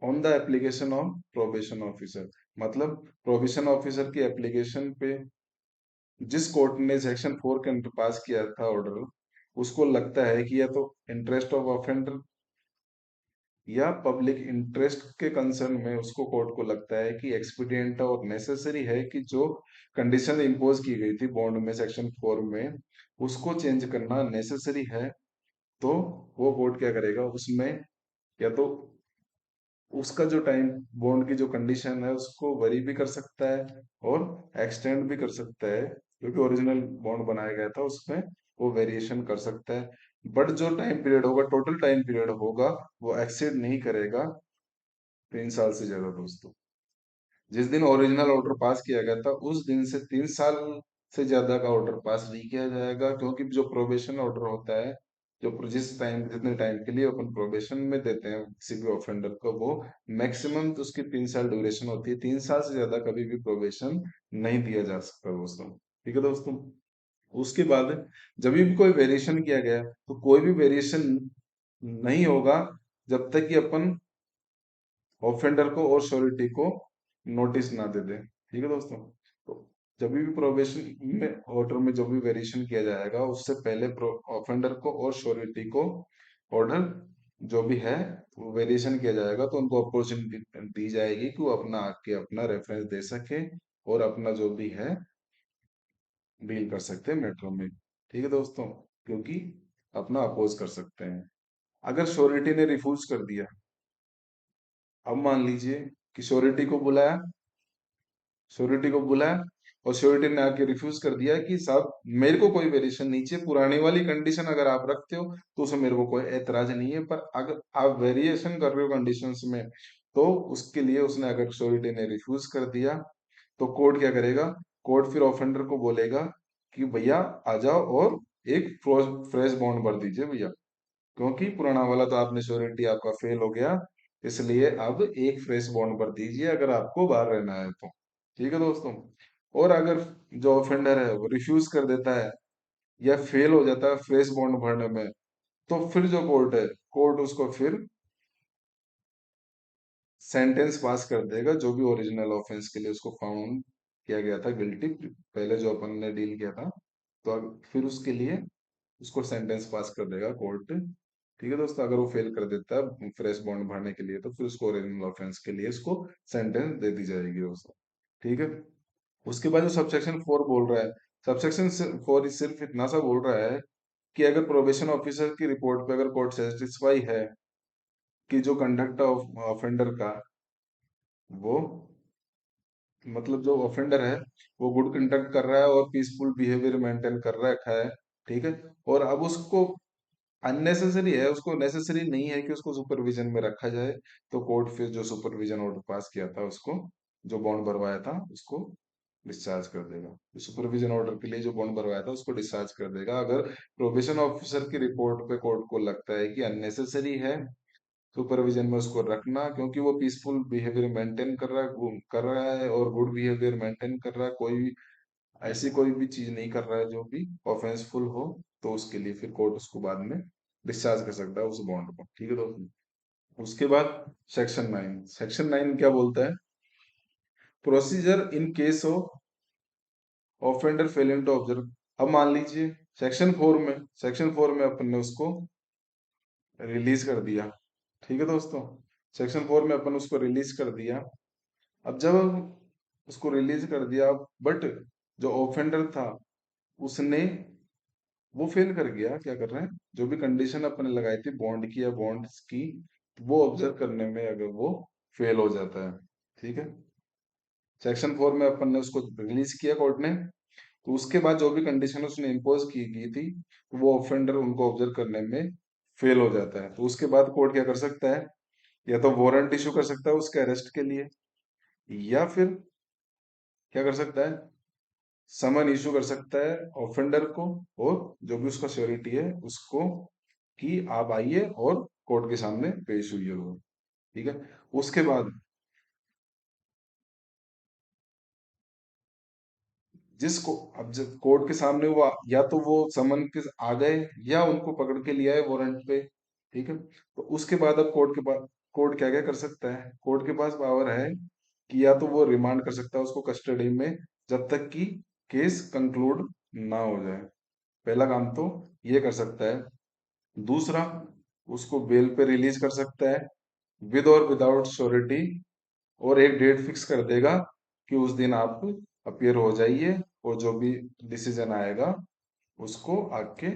S1: on the application of probation officer, मतलब प्रोबेशन ऑफिसर की एप्लीकेशन पे जिस कोर्ट ने सेक्शन 4 के अंदर पास किया था ऑर्डर, उसको लगता है कि या तो इंटरेस्ट ऑफ ऑफेंडर या पब्लिक इंटरेस्ट के कंसर्न में उसको कोर्ट को लगता है कि एक्सपीडिएंट और नेसेसरी है कि जो कंडीशन इम्पोज की गई थी बॉन्ड में सेक्शन 4 में उसको चेंज करना नेसेसरी है, तो वो कोर्ट क्या करेगा उसमें, या तो उसका जो टाइम बॉन्ड की जो कंडीशन है उसको वरी भी कर सकता है और एक्सटेंड भी कर सकता है, क्योंकि ओरिजिनल बॉन्ड बनाया गया था उसमें वो वेरिएशन कर सकता है। बट जो टाइम पीरियड होगा, टोटल टाइम पीरियड होगा, वो एक्सीड नहीं करेगा 3 साल से ज्यादा दोस्तों। जिस दिन ओरिजिनल ऑर्डर पास किया गया था उस दिन से 3 साल से ज्यादा का ऑर्डर पास नहीं किया जाएगा, क्योंकि जो प्रोबेशन ऑर्डर होता है, जिस टाइम जितने टाइम के लिए अपन प्रोबेशन में देते हैं किसी भी ऑफेंडर को, वो मैक्सिमम तो उसकी 3 साल ड्यूरेशन होती है। 3 साल से ज्यादा कभी भी प्रोबेशन नहीं दिया जा सकता दोस्तों। ठीक है दोस्तों। उसके बाद जब भी कोई वेरिएशन किया गया तो कोई भी वेरिएशन नहीं होगा जब तक कि अपन ऑफेंडर को और श्योरिटी को नोटिस ना दे दे। ठीक है दोस्तों। तो जब भी प्रोबेशन में ऑर्डर में जो भी वेरिएशन किया जाएगा उससे पहले ऑफेंडर को और श्योरिटी को ऑर्डर जो भी है वो वेरिएशन किया जाएगा, तो उनको अपॉर्चुनिटी दी जाएगी कि वो अपना आके अपना रेफरेंस दे सके और अपना जो भी है डील कर सकते हैं मेट्रो में। ठीक है दोस्तों। क्योंकि अपना अपोज कर सकते हैं। अगर श्योरिटी ने रिफ्यूज कर दिया, अब मान लीजिए कि श्योरिटी को बुलाया और श्योरिटी ने आके रिफ्यूज कर दिया कि साहब मेरे को कोई वेरिएशन नहीं चाहिए, पुरानी वाली कंडीशन अगर आप रखते हो तो उसमें मेरे को कोई एतराज नहीं है, पर अगर आप वेरिएशन कर रहे हो कंडीशंस में तो उसके लिए उसने अगर श्योरिटी ने रिफ्यूज कर दिया तो कोर्ट क्या करेगा, कोर्ट फिर ऑफेंडर को बोलेगा कि भैया आ जाओ और एक फ्रेश बॉन्ड भर दीजिए भैया, क्योंकि पुराना वाला तो आपने श्योरिटी आपका फेल हो गया, इसलिए अब एक फ्रेश बॉन्ड भर दीजिए अगर आपको बाहर रहना है तो। ठीक है दोस्तों। और अगर जो ऑफेंडर है वो रिफ्यूज कर देता है या फेल हो जाता है फ्रेश बॉन्ड भरने में, तो फिर जो कोर्ट है, कोर्ट उसको फिर सेंटेंस पास कर देगा जो भी ओरिजिनल ऑफेंस के लिए उसको फाउंड किया गया था गिल्टी, पहले जो अपन ने डील किया था, तो अब फिर उसके लिए उसको सेंटेंस पास कर देगा कोर्ट। ठीक है दोस्तों। अगर वो फेल कर देता है फ्रेश बॉन्ड भरने के लिए तो फिर उसको ओरिजिनल ऑफेंस के लिए उसको सेंटेंस दे दी जाएगी दोस्तों। ठीक है। उसके बाद जो सबसेक्शन 4 बोल रहा है, सबसेक्शन 4 सिर्फ इतना सा बोल रहा है कि अगर प्रोबेशन ऑफिसर की रिपोर्ट पे अगर कोर्ट सेटिस्फाई है कि जो कंडक्ट ऑफ ऑफेंडर का वो, मतलब जो ऑफेंडर है वो गुड कंडक्ट कर रहा है और पीसफुल बिहेवियर मेंटेन कर रखा है। ठीक है। और अब उसको अननेसेसरी है, उसको नेसेसरी नहीं है कि उसको सुपरविजन में रखा जाए, तो कोर्ट फिर जो सुपरविजन ऑर्डर पास किया था उसको, जो बॉन्ड भरवाया था उसको डिस्चार्ज कर देगा। सुपरविजन ऑर्डर के लिए जो बॉन्ड भरवाया था उसको डिस्चार्ज कर देगा। अगर प्रोबेशन ऑफिसर की रिपोर्ट पे कोर्ट को लगता है कि अननेसेसरी है सुपरविजन में उसको रखना, क्योंकि वो पीसफुल बिहेवियर मेंटेन कर रहा है और गुड बिहेवियर मेंटेन कर रहा है, कोई ऐसी कोई भी चीज नहीं कर रहा है जो भी ऑफेंसफुल हो, तो उसके लिए फिर कोर्ट उसको बाद में डिस्चार्ज कर सकता है उस बॉन्ड को। ठीक है दोस्तों। उसके बाद सेक्शन 9 क्या बोलता है? Procedure in case of offender failing to observe. अब मान लीजिए सेक्शन 4 में अपन ने उसको रिलीज कर दिया। ठीक है दोस्तों, सेक्शन 4 में अपन उसको रिलीज कर दिया। अब जब उसको रिलीज कर दिया, बट जो ऑफेंडर था उसने वो फेल कर गया। क्या कर रहे हैं, जो भी कंडीशन अपने लगाई थी बॉन्ड की या बॉन्ड्स की, वो ऑब्जर्व करने में अगर वो फेल हो जाता है, ठीक है, सेक्शन 4 में अपन ने उसको रिलीज किया कोर्ट ने, तो उसके बाद जो भी कंडीशन उसने इम्पोज की गई थी, वो ऑफेंडर उनको ऑब्जर्व करने में फेल हो जाता है, तो उसके बाद कोर्ट क्या कर सकता है? या तो वारंट इशू कर सकता है उसके अरेस्ट के लिए, या फिर क्या कर सकता है, समन इशू कर सकता है ऑफेंडर को, और जो भी उसका श्योरिटी है उसको, कि आप आइए और कोर्ट के सामने पेश हुई हो। ठीक है। उसके बाद जिसको, अब जब कोर्ट के सामने हुआ, या तो वो समन के आ गए या उनको पकड़ के लिया है वारंट पे, ठीक है, तो उसके बाद अब कोर्ट क्या क्या कर सकता है? कोर्ट के पास पावर है कि या तो वो रिमांड कर सकता है उसको कस्टडी में, जब तक कि केस कंक्लूड ना हो जाए। पहला काम तो ये कर सकता है। दूसरा, उसको बेल पे रिलीज कर सकता है, विद और विदाउट श्योरिटी, और एक डेट फिक्स कर देगा कि उस दिन आप अपियर हो जाइए, और जो भी डिसीजन आएगा उसको आके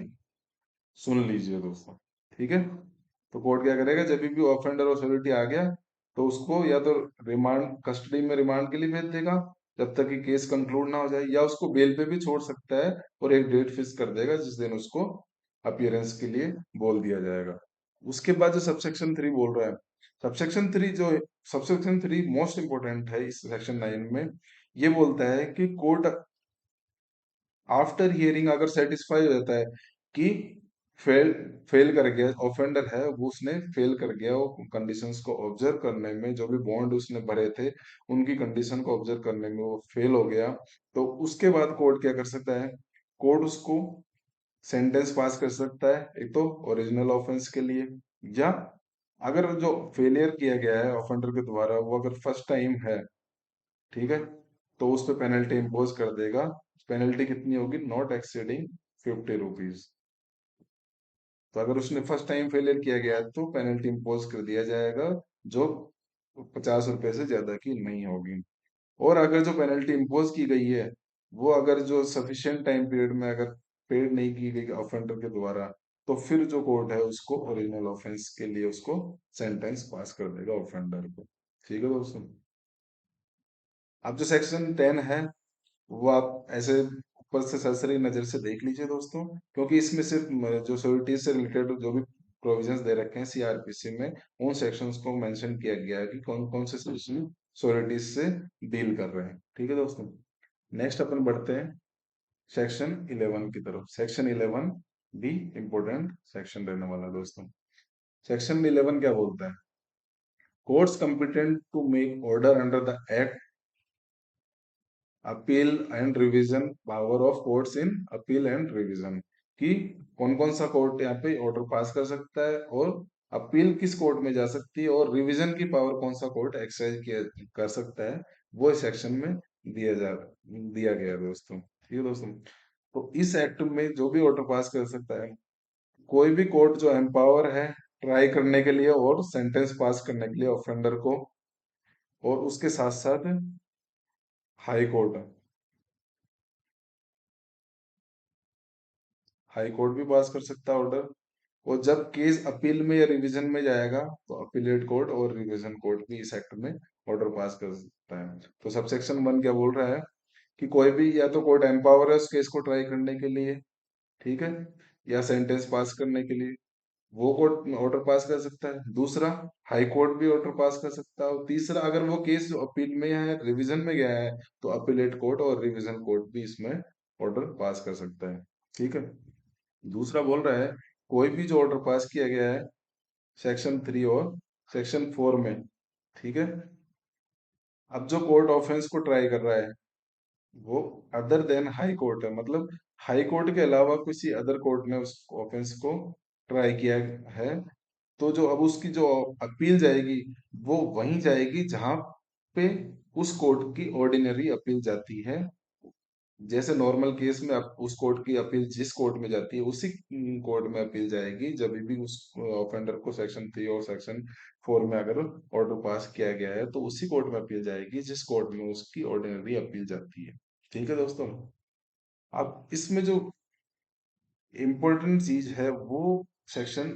S1: सुन लीजिए दोस्तों। ठीक है। तो कोर्ट क्या करेगा, जब भी ऑफेंडर और श्योरिटी आ गया, तो उसको या तो रिमांड कस्टडी में रिमांड के लिए भेज देगा जब तक कि केस कंक्लूड ना हो जाए, या उसको बेल पे भी छोड़ सकता है और एक डेट फिक्स कर देगा जिस दिन उसको अपियरेंस के लिए बोल दिया जाएगा। उसके बाद जो सबसेक्शन 3 बोल रहा है, सबसेक्शन 3 मोस्ट इंपोर्टेंट है इस सेक्शन 9 में। ये बोलता है कि कोर्ट आफ्टर हियरिंग अगर सेटिस्फाई हो जाता है कि फेल फेल कर गया, ऑफेंडर है वो, उसने फेल कर गया वो कंडीशंस को ऑब्जर्व करने में, जो भी बॉन्ड उसने भरे थे उनकी कंडीशन को ऑब्जर्व करने में वो फेल हो गया, तो उसके बाद कोर्ट क्या कर सकता है? कोर्ट उसको सेंटेंस पास कर सकता है, एक तो ओरिजिनल ऑफेंस के लिए, या अगर जो फेलियर किया गया है ऑफेंडर के द्वारा वो अगर फर्स्ट टाइम है, ठीक है, तो उस पर पेनल्टी इम्पोज कर देगा। पेनल्टी कितनी होगी? Not exceeding 50 rupees. तो अगर उसने फर्स्ट टाइम फेलियर किया गया है तो पेनल्टी इम्पोज कर दिया जाएगा, जो 50 रुपए से ज्यादा की नहीं होगी। और अगर जो पेनल्टी इम्पोज की गई है वो अगर जो सफिशिएंट टाइम पीरियड में अगर पेड नहीं की गई ऑफेंडर के द्वारा, तो फिर जो कोर्ट है उसको ओरिजिनल ऑफेंस के लिए उसको सेंटेंस पास कर देगा ऑफेंडर को। ठीक है दोस्तों। अब जो सेक्शन 10 है वो आप ऐसे ऊपर से सरसरी नजर से देख लीजिए दोस्तों, क्योंकि इसमें सिर्फ जो सिक्योरिटी से रिलेटेड जो भी प्रोविजंस दे रखे हैं सीआरपीसी में, उन सेक्शंस को मेंशन किया गया है कि कौन कौन से सेक्शन सिक्योरिटी से डील कर रहे हैं। ठीक है दोस्तों। नेक्स्ट अपन बढ़ते हैं सेक्शन 11 की तरफ। सेक्शन 11 भी इम्पोर्टेंट सेक्शन रहने वाला है दोस्तों। सेक्शन 11 क्या बोलता है? Courts competent to make order under the act, appeal and revision, power of courts in appeal and revision, कि कौन कौन सा कोर्ट यहाँ पे ऑर्डर पास कर सकता है, और अपील किस कोर्ट में जा सकती है, और रिवीजन की पावर कौन सा कोर्ट एक्सरसाइज किया कर सकता है, वो इस सेक्शन में दिया गया है दोस्तों। ठीक है दोस्तों। तो इस एक्ट में जो भी ऑर्डर पास कर सकता है कोई भी कोर्ट, जो एम्पावर है ट्राई करने के लिए और सेंटेंस पास करने के लिए ऑफेंडर को, और उसके साथ साथ हाई कोर्ट भी पास कर सकता है ऑर्डर। और जब केस अपील में या रिवीजन में जाएगा, तो अपीलेट कोर्ट और रिवीजन कोर्ट भी इस एक्ट में ऑर्डर पास कर सकता है। तो सबसेक्शन 1 क्या बोल रहा है कि कोई भी या तो कोर्ट एम्पावर है उस केस को ट्राई करने के लिए, ठीक है, या सेंटेंस पास करने के लिए, वो कोर्ट ऑर्डर पास कर सकता है। दूसरा, हाई कोर्ट भी ऑर्डर पास कर सकता है। और तीसरा, अगर वो केस अपील में है, रिवीजन में गया है, तो अपीलेट कोर्ट और रिवीजन कोर्ट भी इसमें ऑर्डर पास कर सकता है। ठीक है। दूसरा बोल रहा है, कोई भी जो ऑर्डर पास किया गया है सेक्शन 3 और सेक्शन 4 में, ठीक है, अब जो कोर्ट ऑफेंस को ट्राई कर रहा है वो अदर देन हाई कोर्ट है, मतलब हाई कोर्ट के अलावा किसी अदर कोर्ट ने उस ऑफेंस को ट्राई किया है, तो जो अब उसकी जो अपील जाएगी वो वहीं जाएगी जहां पे उस कोर्ट की ऑर्डिनरी अपील जाती है। जैसे नॉर्मल केस में उस कोर्ट की अपील जिस कोर्ट में जाती है उसी कोर्ट में अपील जाएगी, जब भी उस ऑफेंडर को सेक्शन 3 और सेक्शन 4 में अगर ऑर्डर पास किया गया है तो उसी कोर्ट में अपील जाएगी जिस कोर्ट में उसकी ऑर्डिनरी अपील जाती है। ठीक है दोस्तों। अब इसमें जो इम्पोर्टेंट चीज है वो सेक्शन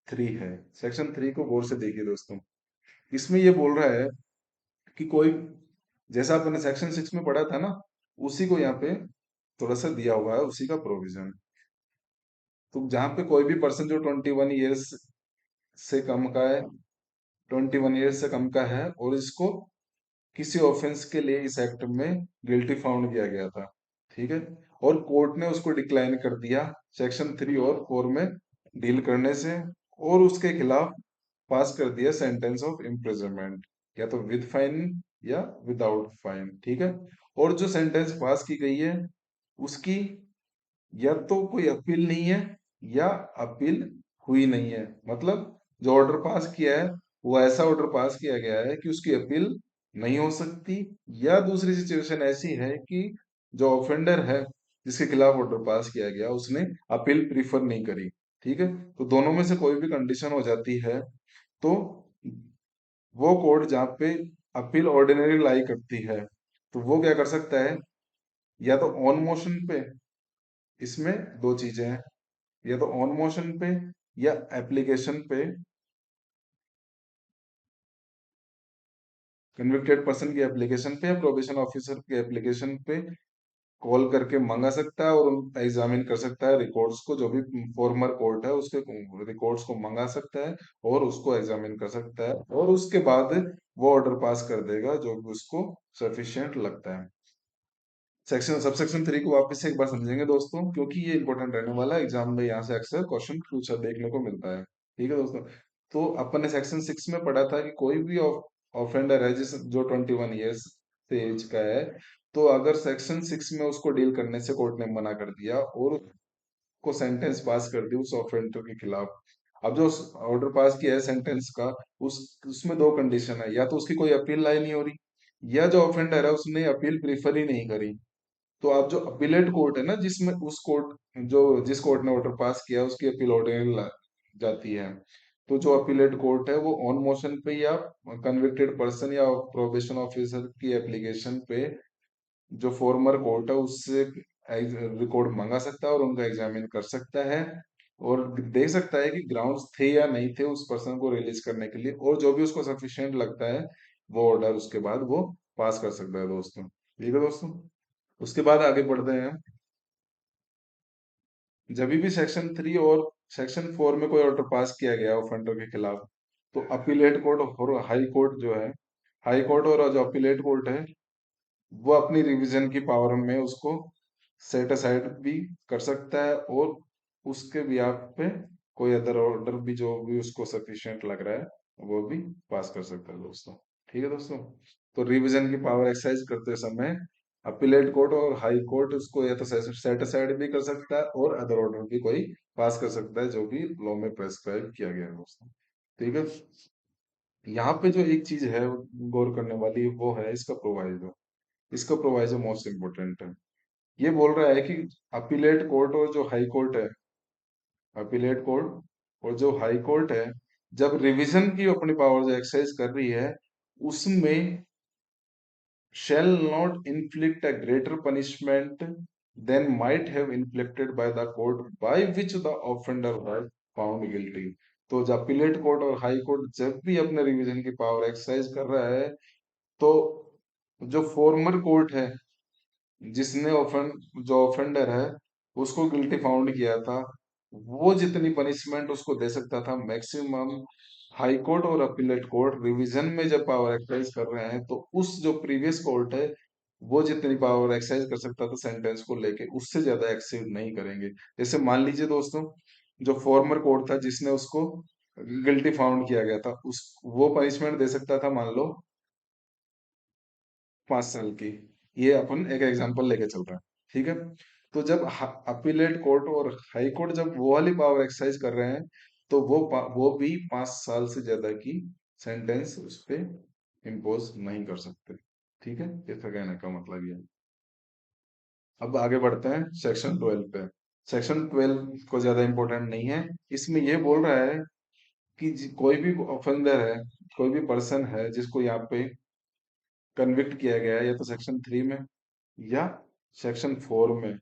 S1: 3 है। सेक्शन 3 को गौर से देखिए दोस्तों। इसमें ये बोल रहा है कि कोई, जैसा आपने सेक्शन 6 में पढ़ा था ना, उसी को यहाँ पे थोड़ा सा दिया हुआ है, उसी का प्रोविजन। तो जहाँ पे कोई भी पर्सन जो 21 ईयर्स से कम का है, 21 ईयर्स से कम का है और इसको किसी ऑफेंस के लिए इस एक्ट में गिल्टी फाउंड किया गया था, ठीक है, और कोर्ट ने उसको डिक्लाइन कर दिया सेक्शन 3 और 4 में डील करने से, और उसके खिलाफ पास कर दिया सेंटेंस ऑफ इम्प्रिजनमेंट, या तो विद फाइन या विदाउट फाइन। ठीक है। और जो सेंटेंस पास की गई है उसकी या तो कोई अपील नहीं है या अपील हुई नहीं है, मतलब जो ऑर्डर पास किया है वो ऐसा ऑर्डर पास किया गया है कि उसकी अपील नहीं हो सकती, या दूसरी सिचुएशन ऐसी है कि जो ऑफेंडर है जिसके खिलाफ ऑर्डर पास किया गया उसने अपील प्रीफर नहीं करी। ठीक है। तो दोनों में से कोई भी कंडीशन हो जाती है तो वो कोर्ट जहाँ पे अपील ऑर्डिनरी लाई करती है तो वो क्या कर सकता है, या तो ऑन मोशन पे, इसमें दो चीजें हैं, या तो ऑन मोशन पे या एप्लीकेशन पे, कन्विक्टेड पर्सन की एप्लीकेशन पे या प्रोबेशन ऑफिसर के एप्लीकेशन पे कॉल करके मंगा सकता है और उन एग्जामिन कर सकता है रिकॉर्ड्स को, जो भी फॉर्मर कोर्ट है उसके रिकॉर्ड्स को मंगा सकता है और उसको एग्जामिन कर सकता है, और उसके बाद वो ऑर्डर पास कर देगा जो भी उसको सफिशिएंट लगता है। सेक्शन सब सेक्शन 3 को वापस से एक बार समझेंगे दोस्तों, क्योंकि ये इंपॉर्टेंट रहने वाला है, एग्जाम में यहाँ से अक्सर क्वेश्चन पूछा देखने को मिलता है। ठीक है दोस्तों। तो अपन ने सेक्शन 6 में पढ़ा था कि कोई भी ऑफेंडर है जिस जो 21 ईयर्स से एज का है, तो अगर सेक्शन 6 में उसको डील करने से कोर्ट ने मना कर दिया और को सेंटेंस पास कर दी उस ऑफेंडर के खिलाफ, अब जो ऑर्डर पास किया है सेंटेंस का, उस उसमें दो कंडीशन है, या तो उसकी कोई अपील लाई नहीं हो रही या जो ऑफेंडर है उसने अपील प्रीफर ही नहीं करी। तो आप जो अपीलेट कोर्ट है ना, जिसमें उस कोर्ट जो जिस कोर्ट ने ऑर्डर पास किया उसकी अपील ऑर्डिनरी जाती है, तो जो अपीलेट कोर्ट है वो ऑन मोशन पे या कन्विक्टेड पर्सन या प्रोबेशन ऑफिसर की एप्लीकेशन पे जो फॉर्मर कोर्ट है उससे रिकॉर्ड मंगा सकता है और उनका एग्जामिन कर सकता है और देख सकता है कि ग्राउंड्स थे या नहीं थे उस पर्सन को रिलीज करने के लिए, और जो भी उसको सफिशिएंट लगता है वो ऑर्डर उसके बाद वो पास कर सकता है दोस्तों। ठीक है दोस्तों। उसके बाद आगे बढ़ते हैं। जब भी सेक्शन 3 और सेक्शन 4 में कोई ऑर्डर पास किया गया ऑफेंडर के खिलाफ, तो अपीलेट कोर्ट और हाई कोर्ट जो है, हाई कोर्ट और जो अपीलेट कोर्ट है वो अपनी रिवीजन की पावर में उसको सेट असाइड भी कर सकता है और उसके बिहाफ पे कोई अदर ऑर्डर भी जो भी उसको सफिशिएंट लग रहा है वो भी पास कर सकता है दोस्तों। ठीक है दोस्तों। तो रिवीजन की पावर एक्सरसाइज करते समय अपीलेट कोर्ट और हाई कोर्ट उसको या तो सेट असाइड भी कर सकता है और अदर ऑर्डर भी कोई पास कर सकता है जो भी लॉ में प्रेस्क्राइब किया गया है दोस्तों। ठीक है। यहाँ पे जो एक चीज है गौर करने वाली वो है इसका प्रोवाइजो। इसका प्रोवाइजो मोस्ट इम्पोर्टेंट है। ये बोल रहा है कि अपीलेट कोर्ट और जो हाई कोर्ट है, अपीलेट कोर्ट और जो हाई कोर्ट है, जब रिवीजन की अपनी पावर जो एक्सरसाइज कर रही है उसमें shall not inflict a greater punishment than might have inflicted by the court by which the offender was found guilty। तो जब अपीलेट कोर्ट और हाई कोर्ट जब भी अपने रिवीजन की पावर एक्सरसाइज कर रहा है तो जो फॉर्मर कोर्ट है जिसने ऑफेंड जो ऑफेंडर है उसको गिल्टी फाउंड किया था वो जितनी पनिशमेंट उसको दे सकता था मैक्सिमम, हाई कोर्ट और अपीलेट कोर्ट रिवीजन में जब पावर एक्सरसाइज कर रहे हैं तो उस जो प्रीवियस कोर्ट है वो जितनी पावर एक्सरसाइज कर सकता था सेंटेंस को लेके उससे ज्यादा एक्सीड नहीं करेंगे। जैसे मान लीजिए दोस्तों, जो फॉर्मर कोर्ट था जिसने उसको गिल्टी फाउंड किया गया था, उस वो पनिशमेंट दे सकता था मान लो 5 साल की। ये अपन एक एग्जांपल लेके चल रहे हैं, ठीक है। तो जब अपीलेट कोर्ट और हाई कोर्ट जब वो वाली पावर एक्सरसाइज कर रहे हैं तो वो भी 5 साल से ज्यादा की सेंटेंस उस पे इम्पोज नहीं कर सकते, ठीक है। इसका कहने का मतलब ये है। अब आगे बढ़ते हैं सेक्शन 12 पे। सेक्शन 12 को ज्यादा इंपॉर्टेंट नहीं है। इसमें ये बोल रहा है कि कोई भी ऑफेंडर है, कोई भी पर्सन है जिसको यहाँ पे कन्विक्ट किया गया है या तो सेक्शन 3 में या सेक्शन 4 में,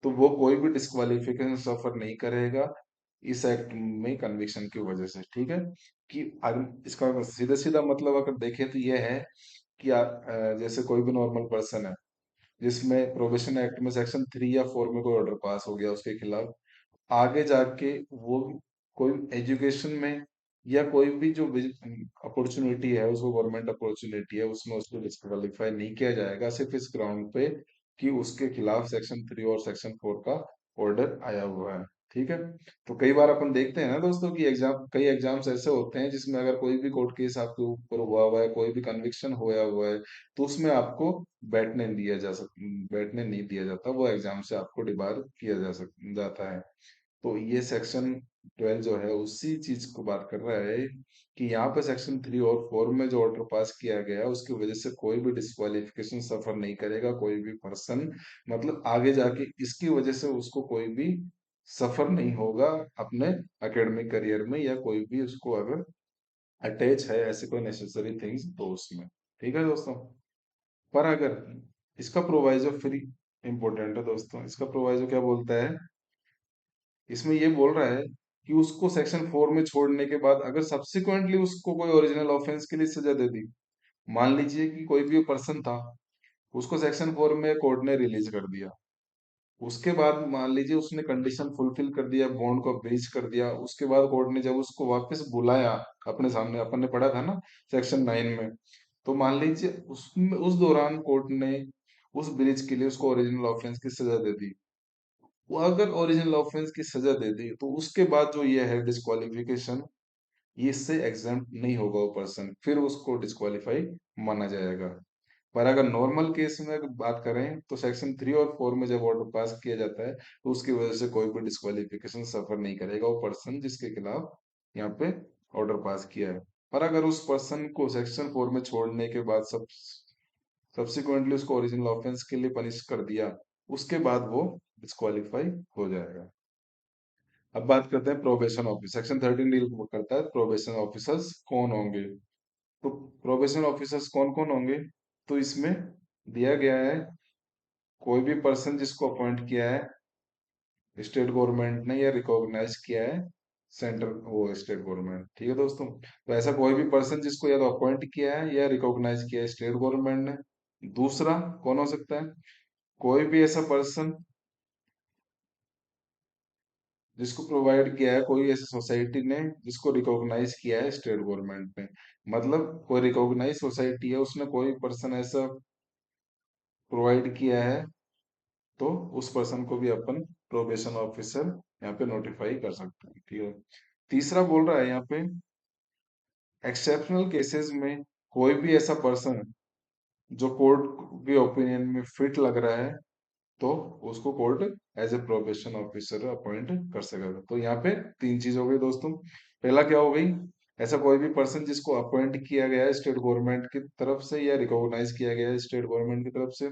S1: तो वो कोई भी डिस्क्वालिफिकेशन सफर नहीं करेगा इस एक्ट में कन्विक्शन की वजह से, ठीक है। कि इसका सीधा सीधा मतलब अगर देखें तो ये है कि जैसे कोई भी नॉर्मल पर्सन है जिसमें प्रोबेशन एक्ट में सेक्शन 3 या 4 में कोई ऑर्डर पास हो गया उसके खिलाफ, आगे जाके वो कोई एजुकेशन में या कोई भी जो अपॉर्चुनिटी है उसको, गवर्नमेंट अपॉर्चुनिटी है उसमें उसको डिस्क्वालीफाई नहीं किया जाएगा सिर्फ इस ग्राउंड पे कि उसके खिलाफ सेक्शन 3 और सेक्शन 4 का ऑर्डर आया हुआ है, ठीक है। तो कई बार अपन देखते हैं ना दोस्तों कि कई एग्जाम्स ऐसे होते हैं जिसमें अगर कोई भी कोर्ट केस आपके ऊपर हुआ है, कोई भी कन्विक्शन होया हुआ है, तो उसमें आपको बैठने नहीं दिया जाता, वो एग्जाम से आपको डिबार किया जाता है। तो ये सेक्शन 12 जो है उसी चीज को बात कर रहा है कि यहाँ पे सेक्शन 3 और 4 में जो ऑर्डर पास किया गया है उसकी वजह से कोई भी डिस्क्वालिफिकेशन सफर नहीं करेगा कोई भी पर्सन। मतलब आगे जाके इसकी वजह से उसको कोई भी सफर नहीं होगा अपने एकेडमिक करियर में, या कोई भी उसको अगर अटैच है ऐसे कोई नेसेसरी थिंग्स तो उसमें, ठीक है दोस्तों। पर अगर इसका प्रोवाइजो फ्री इंपॉर्टेंट है दोस्तों, इसका प्रोवाइजो क्या बोलता है, इसमें ये बोल रहा है कि उसको सेक्शन 4 में छोड़ने के बाद अगर सब्सिक्वेंटली उसको कोई ओरिजिनल ऑफेंस के लिए सजा दे दी, मान लीजिए कि कोई भी पर्सन था, उसको सेक्शन 4 में कोर्ट ने रिलीज कर दिया, उसके बाद मान लीजिए उसने कंडीशन फुलफिल कर दिया, बॉन्ड को ब्रीच कर दिया, उसके बाद कोर्ट ने जब उसको वापस बुलाया अपने सामने, अपन ने पढ़ा था ना सेक्शन 9 में, तो मान लीजिए उसमें उस दौरान कोर्ट ने उस ब्रीच के लिए उसको ओरिजिनल ऑफेंस की सजा दे दी, वो अगर ओरिजिनल ऑफेंस की सजा दे दी तो उसके बाद जो ये है डिस्क्वालिफिकेशन, ये इससे एग्जाम्प्ट नहीं होगा वो पर्सन, फिर उसको डिस्क्वालीफाई माना जाएगा। पर अगर नॉर्मल केस में अगर बात करें तो सेक्शन 3 और 4 में जब ऑर्डर पास किया जाता है तो उसकी वजह से कोई भी डिस्क्वालिफिकेशन सफर नहीं करेगा वो पर्सन जिसके खिलाफ यहाँ पे ऑर्डर पास किया है। पर अगर उस पर्सन को सेक्शन 4 में छोड़ने के बाद सब्सिक्वेंटली उसको ओरिजिनल ऑफेंस के लिए पनिश कर दिया, उसके बाद वो डिस्क्वालीफाई हो जाएगा। अब बात करते हैं प्रोबेशन ऑफिस, सेक्शन 13 डील करता है प्रोबेशन ऑफिसर्स कौन होंगे। तो प्रोबेशन ऑफिसर्स कौन कौन होंगे, तो इसमें दिया गया है कोई भी पर्सन जिसको अपॉइंट किया है स्टेट गवर्नमेंट ने या रिकॉग्नाइज किया है सेंटर वो स्टेट गवर्नमेंट, ठीक है दोस्तों। तो ऐसा कोई भी पर्सन जिसको या तो अपॉइंट किया है या रिकॉग्नाइज किया है स्टेट गवर्नमेंट ने। दूसरा कौन हो सकता है, कोई भी ऐसा पर्सन जिसको प्रोवाइड किया है कोई ऐसी सोसाइटी ने जिसको रिकॉग्नाइज किया है स्टेट गवर्नमेंट ने। मतलब कोई रिकॉग्नाइज सोसाइटी है उसने कोई पर्सन ऐसा प्रोवाइड किया है तो उस पर्सन को भी अपन प्रोबेशन ऑफिसर यहाँ पे नोटिफाई कर सकते हैं, ठीक है। तीसरा बोल रहा है यहाँ पे एक्सेप्शनल केसेस में कोई भी ऐसा पर्सन जो कोर्ट के ओपिनियन में फिट लग रहा है तो उसको court as a probation officer appoint कर सकेगा। तो यहाँ पे तीन चीज हो गई दोस्तों। पहला क्या हो गई, ऐसा कोई भी पर्सन जिसको अपॉइंट किया गया है स्टेट गवर्नमेंट की तरफ से या रिकॉग्नाइज किया गया है स्टेट गवर्नमेंट की तरफ से।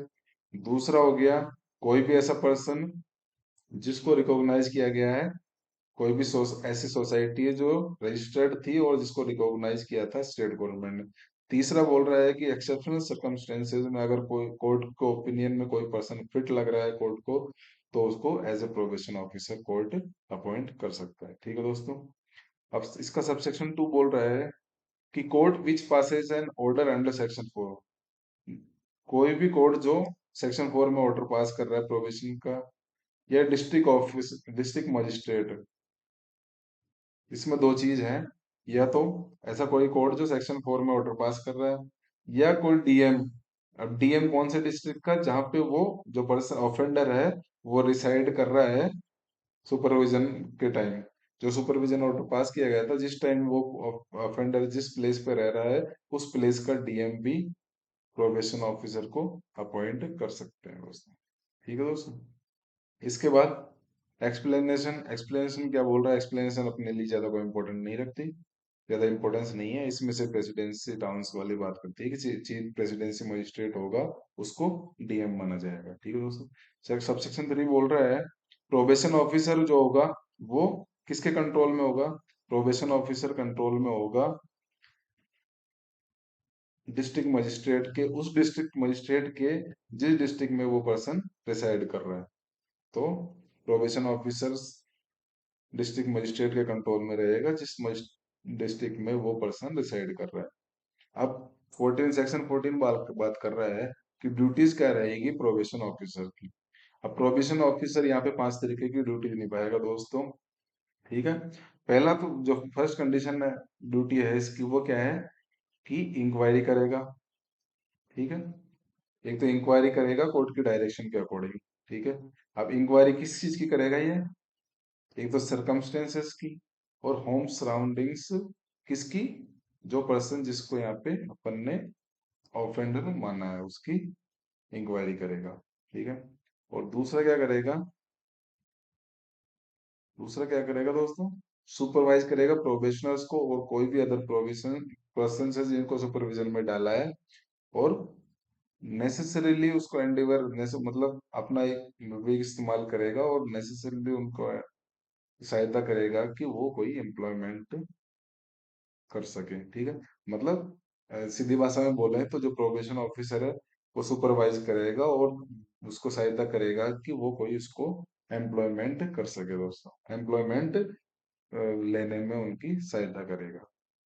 S1: दूसरा हो गया कोई भी ऐसा पर्सन जिसको रिकॉग्नाइज किया गया है, कोई भी ऐसी सोसाइटी है जो रजिस्टर्ड थी और जिसको रिकॉग्नाइज किया था स्टेट गवर्नमेंट ने। तीसरा बोल रहा है कि एक्सेप्शनल सर्कमस्टेंसेज में अगर कोई कोर्ट को ओपिनियन में कोई पर्सन फिट लग रहा है कोर्ट को तो उसको as a probation officer court appoint कर सकता है, ठीक है दोस्तों। अब इसका सबसेक्शन 2 बोल रहा है कि court which passes an order under section 4, कोई भी कोर्ट जो सेक्शन 4 में ऑर्डर पास कर रहा है प्रोबेशन का या डिस्ट्रिक्ट ऑफिस, डिस्ट्रिक्ट मजिस्ट्रेट। इसमें दो चीज है, या तो ऐसा कोई कोर्ट जो सेक्शन 4 में ऑर्डर पास कर रहा है, या कोई डीएम। अब डीएम कौन से डिस्ट्रिक्ट का, जहाँ पे वो जो पर्सन ऑफेंडर है वो रिसाइड कर रहा है सुपरविजन के टाइम। जो सुपरविजन ऑर्डर पास किया गया था, जिस टाइम वो ऑफेंडर जिस प्लेस पे रह रहा है, उस प्लेस का डीएम भी प्रोबेशन ऑफिसर को अपॉइंट कर सकते हैं दोस्तों। ठीक है दोस्तों। इसके बाद एक्सप्लेनेशन। एक्सप्लेनेशन क्या बोल रहा है, एक्सप्लेनेशन अपने लिए ज्यादा कोई इंपॉर्टेंट नहीं रखती, ज्यादा इंपॉर्टेंस नहीं है इसमें। से प्रेसिडेंसी टाउन्स वाली बात करती है कि चीफ प्रेसिडेंसी मजिस्ट्रेट होगा, उसको डीएम माना जाएगा। ठीक है दोस्तों। सब सेक्शन 3 बोल रहा है प्रोबेशन ऑफिसर जो होगा वो किसके कंट्रोल में होगा। प्रोबेशन ऑफिसर कंट्रोल में होगा डिस्ट्रिक्ट मजिस्ट्रेट के, उस डिस्ट्रिक्ट मजिस्ट्रेट के जिस डिस्ट्रिक्ट में वो पर्सन रिसाइड कर रहा है। तो प्रोबेशन ऑफिसर डिस्ट्रिक्ट मजिस्ट्रेट के कंट्रोल में रहेगा जिस डिस्ट्रिक्ट में वो पर्सन रिसाइड कर रहा है। अब 14 सेक्शन 14 बात कर रहा है कि ड्यूटीज क्या रहेगी प्रोबेशन ऑफिसर की। अब प्रोबेशन ऑफिसर यहाँ पे 5 तरीके की ड्यूटी निभाएगा दोस्तों। ठीक है। पहला तो जो फर्स्ट कंडीशन है, ड्यूटी है इसकी, वो क्या है कि इंक्वायरी करेगा। ठीक है। एक तो इंक्वायरी करेगा कोर्ट की डायरेक्शन के अकॉर्डिंग। ठीक है। अब इंक्वायरी किस चीज की करेगा ये, एक तो सरकमस्टेंसेस की और होम सराउंडिंग्स किसकी, जो पर्सन जिसको यहाँ पे अपन ने ऑफेंडर माना है उसकी इंक्वायरी करेगा। ठीक है। और दूसरा क्या करेगा, दूसरा क्या करेगा दोस्तों, सुपरवाइज करेगा प्रोबेशनर्स को और कोई भी अदर प्रोविजन पर्सन है जिनको सुपरविजन में डाला है। और नेसेसरीली उसको एंडेवर मतलब अपना एक विवेक इस्तेमाल करेगा और नेसेसरीली उनको सहायता करेगा कि वो कोई एम्प्लॉयमेंट कर सके। ठीक है। मतलब सीधी भाषा में बोले तो जो प्रोबेशन ऑफिसर है वो सुपरवाइज करेगा और उसको सहायता करेगा कि वो कोई उसको एम्प्लॉयमेंट कर सके दोस्तों, एम्प्लॉयमेंट लेने में उनकी सहायता करेगा।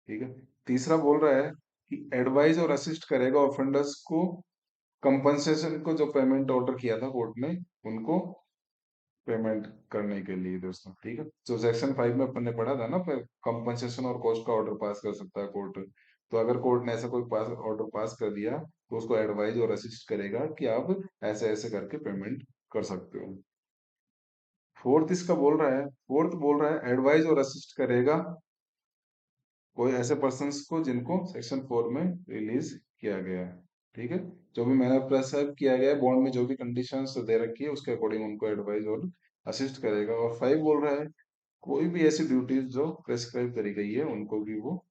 S1: ठीक है। तीसरा बोल रहा है कि एडवाइज और असिस्ट करेगा ऑफेंडर्स को कंपनसेशन को, जो पेमेंट ऑर्डर किया था कोर्ट ने उनको पेमेंट करने के लिए दोस्तों। ठीक है। जो सेक्शन 5 में अपन ने पढ़ा था ना, फिर कंपनसेशन और कॉस्ट का ऑर्डर पास कर सकता है कोर्ट। तो अगर कोर्ट ने ऐसा कोई पास ऑर्डर पास कर दिया तो उसको एडवाइज और असिस्ट करेगा कि आप ऐसे ऐसे करके पेमेंट कर सकते हो। फोर्थ इसका बोल रहा है, फोर्थ बोल रहा है एडवाइज और असिस्ट करेगा कोई ऐसे पर्सन्स को जिनको सेक्शन 4 में रिलीज किया गया है। ठीक है। जो भी मैंने प्रेस्क्राइब किया गया है बॉन्ड में, जो भी कंडीशंस दे रखी है उसके अकॉर्डिंग उनको एडवाइज और असिस्ट करेगा। और 5 बोल रहा है कोई भी ऐसी ड्यूटीज जो प्रेस्क्राइब करी गई है उनको भी वो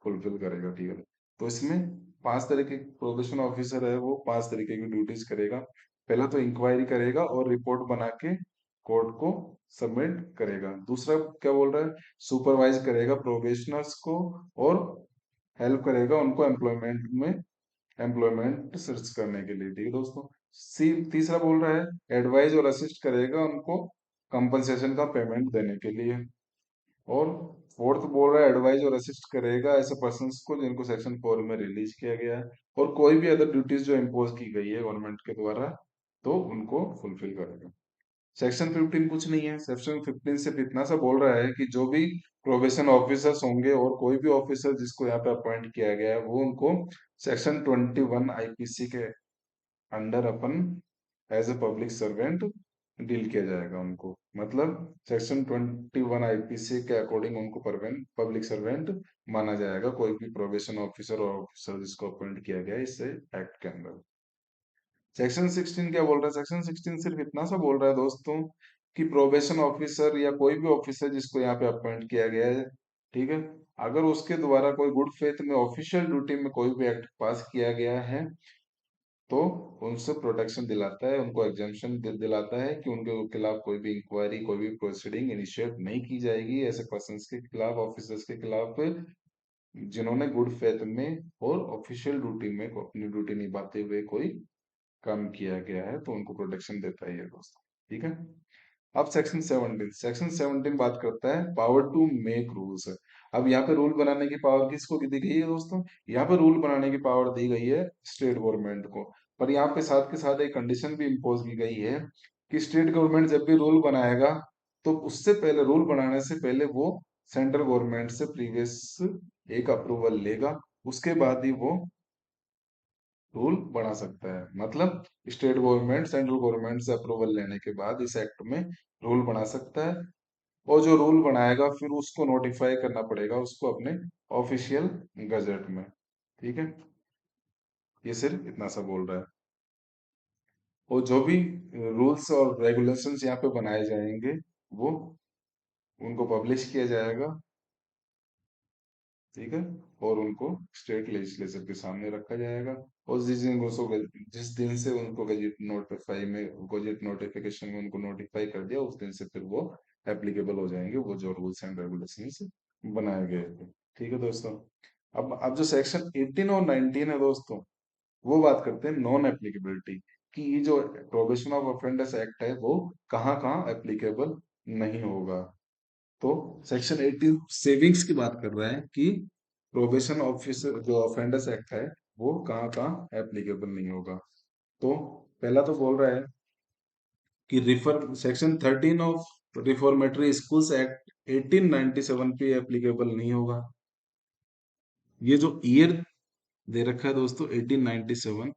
S1: फुलफिल करेगा। ठीक है। तो इसमें 5 तरह के प्रोबेशन ऑफिसर है, वो 5 तरीके की ड्यूटीज करेगा। पहला तो इंक्वायरी करेगा और रिपोर्ट बना के कोर्ट को सबमिट करेगा। दूसरा क्या बोल रहा है, सुपरवाइज करेगा प्रोबेशनर्स को और हेल्प करेगा उनको एम्प्लॉयमेंट में, एम्प्लॉयमेंट सर्च करने के लिए। ठीक है दोस्तों। सी तीसरा बोल रहा है एडवाइज और असिस्ट करेगा उनको कंपनसेशन का पेमेंट देने के लिए। और फोर्थ बोल रहा है एडवाइज और असिस्ट करेगा ऐसे पर्सन्स को जिनको सेक्शन 4 में रिलीज किया गया है, और कोई भी अदर ड्यूटीज जो इम्पोज की गई है गवर्नमेंट के द्वारा तो उनको फुलफिल करेगा। सेक्शन 15 कुछ नहीं है। सेक्शन 15 सिर्फ इतना सा बोल रहा है कि जो भी प्रोबेशन ऑफिसर्स होंगे और कोई भी ऑफिसर जिसको यहाँ पे अपॉइंट किया गया है वो उनको सेक्शन 21 आईपीसी के अंडर अपन as a public servant deal किया जाएगा उनको। मतलब सेक्शन 21 आईपीसी के अकॉर्डिंग उनको पब्लिक सर्वेंट माना जाएगा कोई भी प्रोबेशन ऑफिसर और ऑफिसर जिसको अपॉइंट किया गया है इससे एक्ट के अंदर। सेक्शन 16 क्या बोल रहा है, सेक्शन 16 सिर्फ इतना सा बोल रहा है दोस्तों कि प्रोबेशन ऑफिसर या कोई भी ऑफिसर जिसको यहाँ पे अपॉइंट किया गया है, ठीक है, अगर उसके द्वारा कोई गुड फेथ में ऑफिशियल ड्यूटी में कोई भी एक्ट पास किया गया है तो उनसे प्रोटेक्शन दिलाता है, उनको एग्जेम्पशन दिलाता है कि उनके खिलाफ कोई भी इंक्वायरी, कोई भी प्रोसीडिंग इनिशिएट नहीं की जाएगी ऐसे पर्सन के खिलाफ, ऑफिसर्स के खिलाफ जिन्होंने गुड फेथ में और ऑफिशियल ड्यूटी में अपनी ड्यूटी निभाते हुए कोई काम किया गया है, तो उनको प्रोटेक्शन देता ही है दोस्तों। ठीक है। अब सेक्शन 17, सेक्शन 17 बात करता है पावर टू मेक रूल्स। अब यहाँ पे रूल बनाने की पावर किसको दी गई है दोस्तों, यहाँ पे रूल बनाने की पावर दी गई है स्टेट गवर्नमेंट को। पर यहाँ पे साथ के साथ एक कंडीशन भी इम्पोज की गई है कि स्टेट गवर्नमेंट जब भी रूल बनाएगा तो उससे पहले, रूल बनाने से पहले वो सेंट्रल गवर्नमेंट से प्रीवियस एक अप्रूवल लेगा, उसके बाद ही वो रूल बना सकता है। मतलब स्टेट गवर्नमेंट सेंट्रल गवर्नमेंट से अप्रूवल लेने के बाद इस एक्ट में रूल बना सकता है, और जो रूल बनाएगा फिर उसको नोटिफाई करना पड़ेगा उसको अपने ऑफिशियल गजट में। ठीक है, ये सिर्फ इतना सा बोल रहा है। और जो भी रूल्स और रेगुलेशंस यहाँ पे बनाए जाएंगे वो उनको पब्लिश किया जाएगा। ठीक है, और उनको स्टेट लेजिस्लेचर के सामने रखा जाएगा, और जिस दिन से उनको गजट नोटिफिकेशन में उनको नोटिफाई कर दिया, उस दिन से फिर वो एप्लीकेबल हो जाएंगे, वो जो रूल्स एंड रेगुलेशंस बनाए गए थे। ठीक है दोस्तों, अब जो सेक्शन 18 और 19 है दोस्तों, वो बात करते हैं नॉन एप्लीकेबिलिटी, कि ये जो प्रोबेशन ऑफ ऑफेंडर्स एक्ट है वो कहाँ कहाँ एप्लीकेबल नहीं होगा। तो सेक्शन 18 सेविंग्स की बात कर रहा है कि प्रोबेशन ऑफिसर जो ऑफेंडर्स एक्ट है वो कहाँ कहाँ एप्लीकेबल नहीं होगा। तो पहला तो बोल रहा है कि refer section 13 of reformatory schools act 1897 पे एप्लीकेबल नहीं होगा। ये जो ईयर दे रखा है दोस्तों 1897,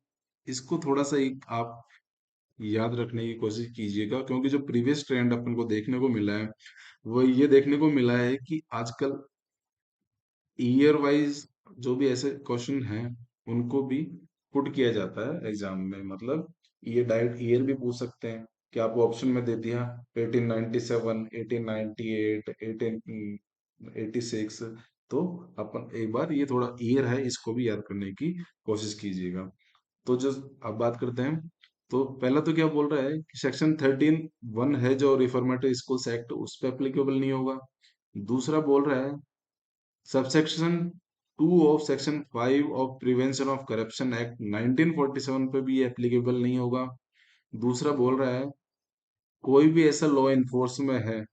S1: इसको थोड़ा सा आप याद रखने की कोशिश कीजिएगा, क्योंकि जो प्रीवियस ट्रेंड अपन को देखने को मिला है वो ये देखने को मिला है कि आजकल ईयर वाइज जो भी ऐसे क्वेश्चन हैं उनको भी पुट किया जाता है एग्जाम में। मतलब ये डायरेक्ट ईयर भी पूछ सकते हैं कि आपको ऑप्शन में दे दिया 1897, 1898, 1886, तो अपन एक बार ये थोड़ा ईयर है इसको भी याद करने की कोशिश कीजिएगा। तो जो अब बात करते हैं, तो पहला तो क्या बोल रहा है कि सेक्शन 13(1) है जो रिफॉर्मेटरी स्कूल्स एक्ट उस पर एप्लीकेबल नहीं होगा। दूसरा बोल रहा है subsection 2 of section 5 of prevention of corruption act 1947 पे भी एप्लीकेबल नहीं होगा। दूसरा बोल रहा है कोई भी ऐसा लॉ इन्फोर्समेंट है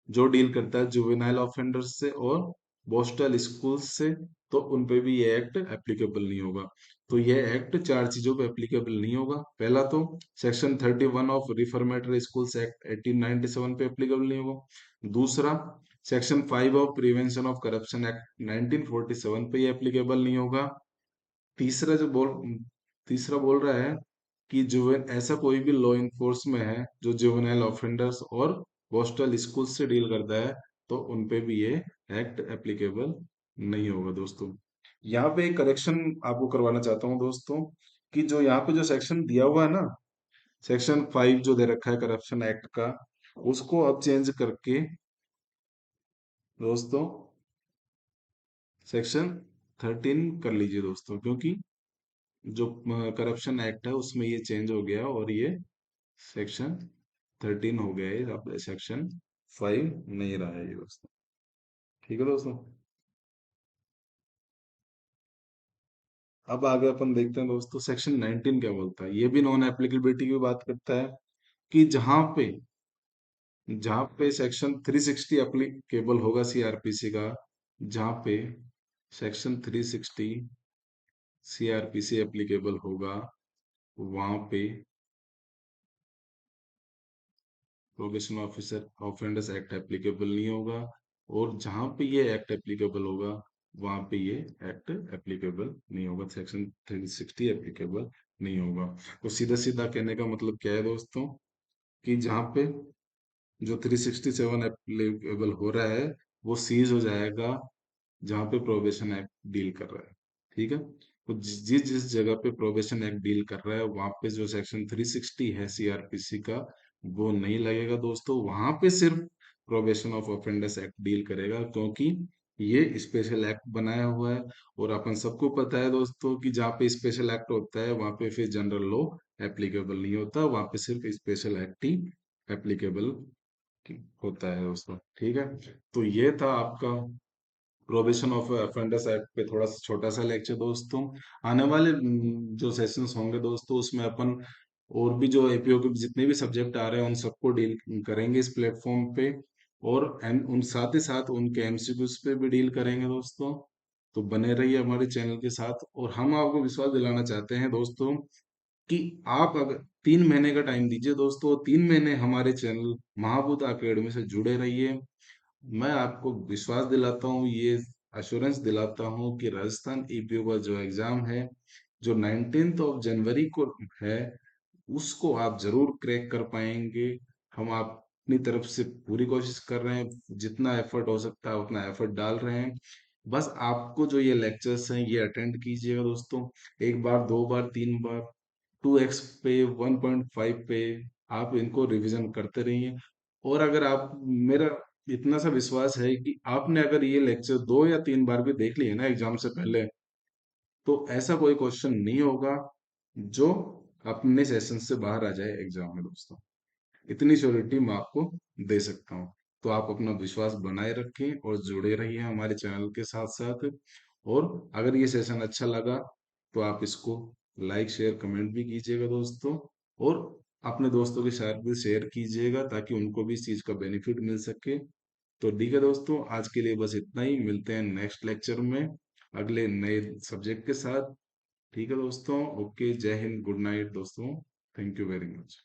S1: जो डील करता है जुवेनाइल ऑफेंडर्स से और पोस्टल स्कूल्स से, तो उन पे भी ये एक्ट एप्लीकेबल नहीं होगा। तो ये एक्ट चार चीजों पे एप्लीकेबल नहीं होगा। पहला तो section 31 of reformatory schools act 1897 पे एप्लीकेबल नहीं होगा। दूसरा section 5 of prevention of corruption act 1947 पे ये एप्लीकेबल नहीं होगा। तीसरा जो बोल तीसरा बोल रहा है कि जुवेन ऐसा कोई भी लॉ इन्फोर्स में है जो जुवेनाइल ऑफेंडर्स और पोस्टल स्कूल से डील करता है, तो उन पे भी ये एक्ट एप्लीकेबल नहीं होगा दोस्तों। यहाँ पे एक करेक्शन आपको करवाना चाहता हूँ दोस्तों, कि जो यहाँ पे जो सेक्शन दिया हुआ है ना, सेक्शन 5 जो दे रखा है करप्शन एक्ट का, उसको अब चेंज करके दोस्तों सेक्शन 13 कर लीजिए दोस्तों, क्योंकि जो करप्शन एक्ट है उसमें ये चेंज हो गया और ये सेक्शन 13 हो गया है, अब सेक्शन 5 नहीं रहा है ये दोस्तों। ठीक है दोस्तों, अब आगे अपन देखते हैं दोस्तों सेक्शन 19 क्या बोलता है। ये भी नॉन एप्लीकेबिलिटी की बात करता है कि जहां पे सेक्शन 360 एप्लीकेबल होगा सीआरपीसी का, जहां पे सेक्शन 360 सीआरपीसी एप्लीकेबल होगा वहां पे probation officer offenders act applicable नहीं होगा, और जहां पे ये एक्ट एप्लीकेबल होगा वहां पे ये एक्ट एप्लीकेबल नहीं होगा, सेक्शन 360 एप्लीकेबल नहीं होगा। तो सीधा सीधा कहने का मतलब क्या है दोस्तों, कि जहां पे जो 367 एप्लीकेबल हो रहा है वो सीज हो जाएगा जहां पे प्रोबेशन एक्ट डील कर रहा है। ठीक है, तो जिस जिस जगह पे प्रोबेशन एक्ट डील कर रहा है वहां पे जो सेक्शन 360 है सीआरपीसी का वो नहीं लगेगा दोस्तों, वहां पे सिर्फ probation of offenders act deal करेगा, क्योंकि ये स्पेशल एक्ट बनाया हुआ है। और अपन सबको पता है दोस्तों कि जहाँ पे स्पेशल एक्ट होता है वहां पे फिर जनरल लॉ एप्लीकेबल नहीं होता, वहां पे सिर्फ स्पेशल एक्ट ही एप्लीकेबल होता है दोस्तों। ठीक है, तो ये था आपका प्रोबेशन ऑफ ऑफेंडर्स एक्ट पे थोड़ा सा छोटा सा लेक्चर दोस्तों। आने वाले जो सेशंस होंगे दोस्तों उसमें अपन और भी जो एपीओ के जितने भी सब्जेक्ट आ रहे हैं उन सबको डील करेंगे इस प्लेटफॉर्म पे, और उन साथ ही साथ उनके एमसीक्यूज पे भी डील करेंगे दोस्तों। तो बने रहिए हमारे चैनल के साथ, और हम आपको विश्वास दिलाना चाहते हैं दोस्तों कि आप अगर 3 महीने का टाइम दीजिए दोस्तों, 3 महीने हमारे चैनल महाभूत अकेडमी से जुड़े रहिए। मैं आपको विश्वास दिलाता हूँ, ये अश्योरेंस दिलाता हूँ कि राजस्थान ईपीओ का जो एग्जाम है, जो 19 जनवरी को है, उसको आप जरूर क्रैक कर पाएंगे। हम अपनी तरफ से पूरी कोशिश कर रहे हैं, जितना एफर्ट हो सकता है उतना एफर्ट डाल रहे हैं। बस आपको जो ये लेक्चर्स हैं ये अटेंड कीजिएगा दोस्तों, एक बार, दो बार, तीन बार, 2x पे, 1.5 पे आप इनको रिवीजन करते रहिए। और अगर आप, मेरा इतना सा विश्वास है कि आपने अगर ये लेक्चर 2 या 3 बार भी देख लिए ना एग्जाम से पहले, तो ऐसा कोई क्वेश्चन नहीं होगा जो अपने सेशन से बाहर आ जाए एग्जाम में दोस्तों। इतनी श्योरिटी मैं आपको दे सकता हूँ। तो आप अपना विश्वास बनाए रखें और जुड़े रहिए हमारे चैनल के साथ साथ। और अगर ये सेशन अच्छा लगा तो आप इसको लाइक शेयर कमेंट भी कीजिएगा दोस्तों। और अपने दोस्तों के साथ भी शेयर कीजिएगा ताकि उनको भी इस चीज़ का बेनिफिट मिल सके। तो ठीक है दोस्तों, आज के लिए बस इतना ही। मिलते हैं नेक्स्ट लेक्चर में अगले नए सब्जेक्ट के साथ। ठीक है दोस्तों, ओके, जय हिंद, गुड नाइट दोस्तों, थैंक यू वेरी मच।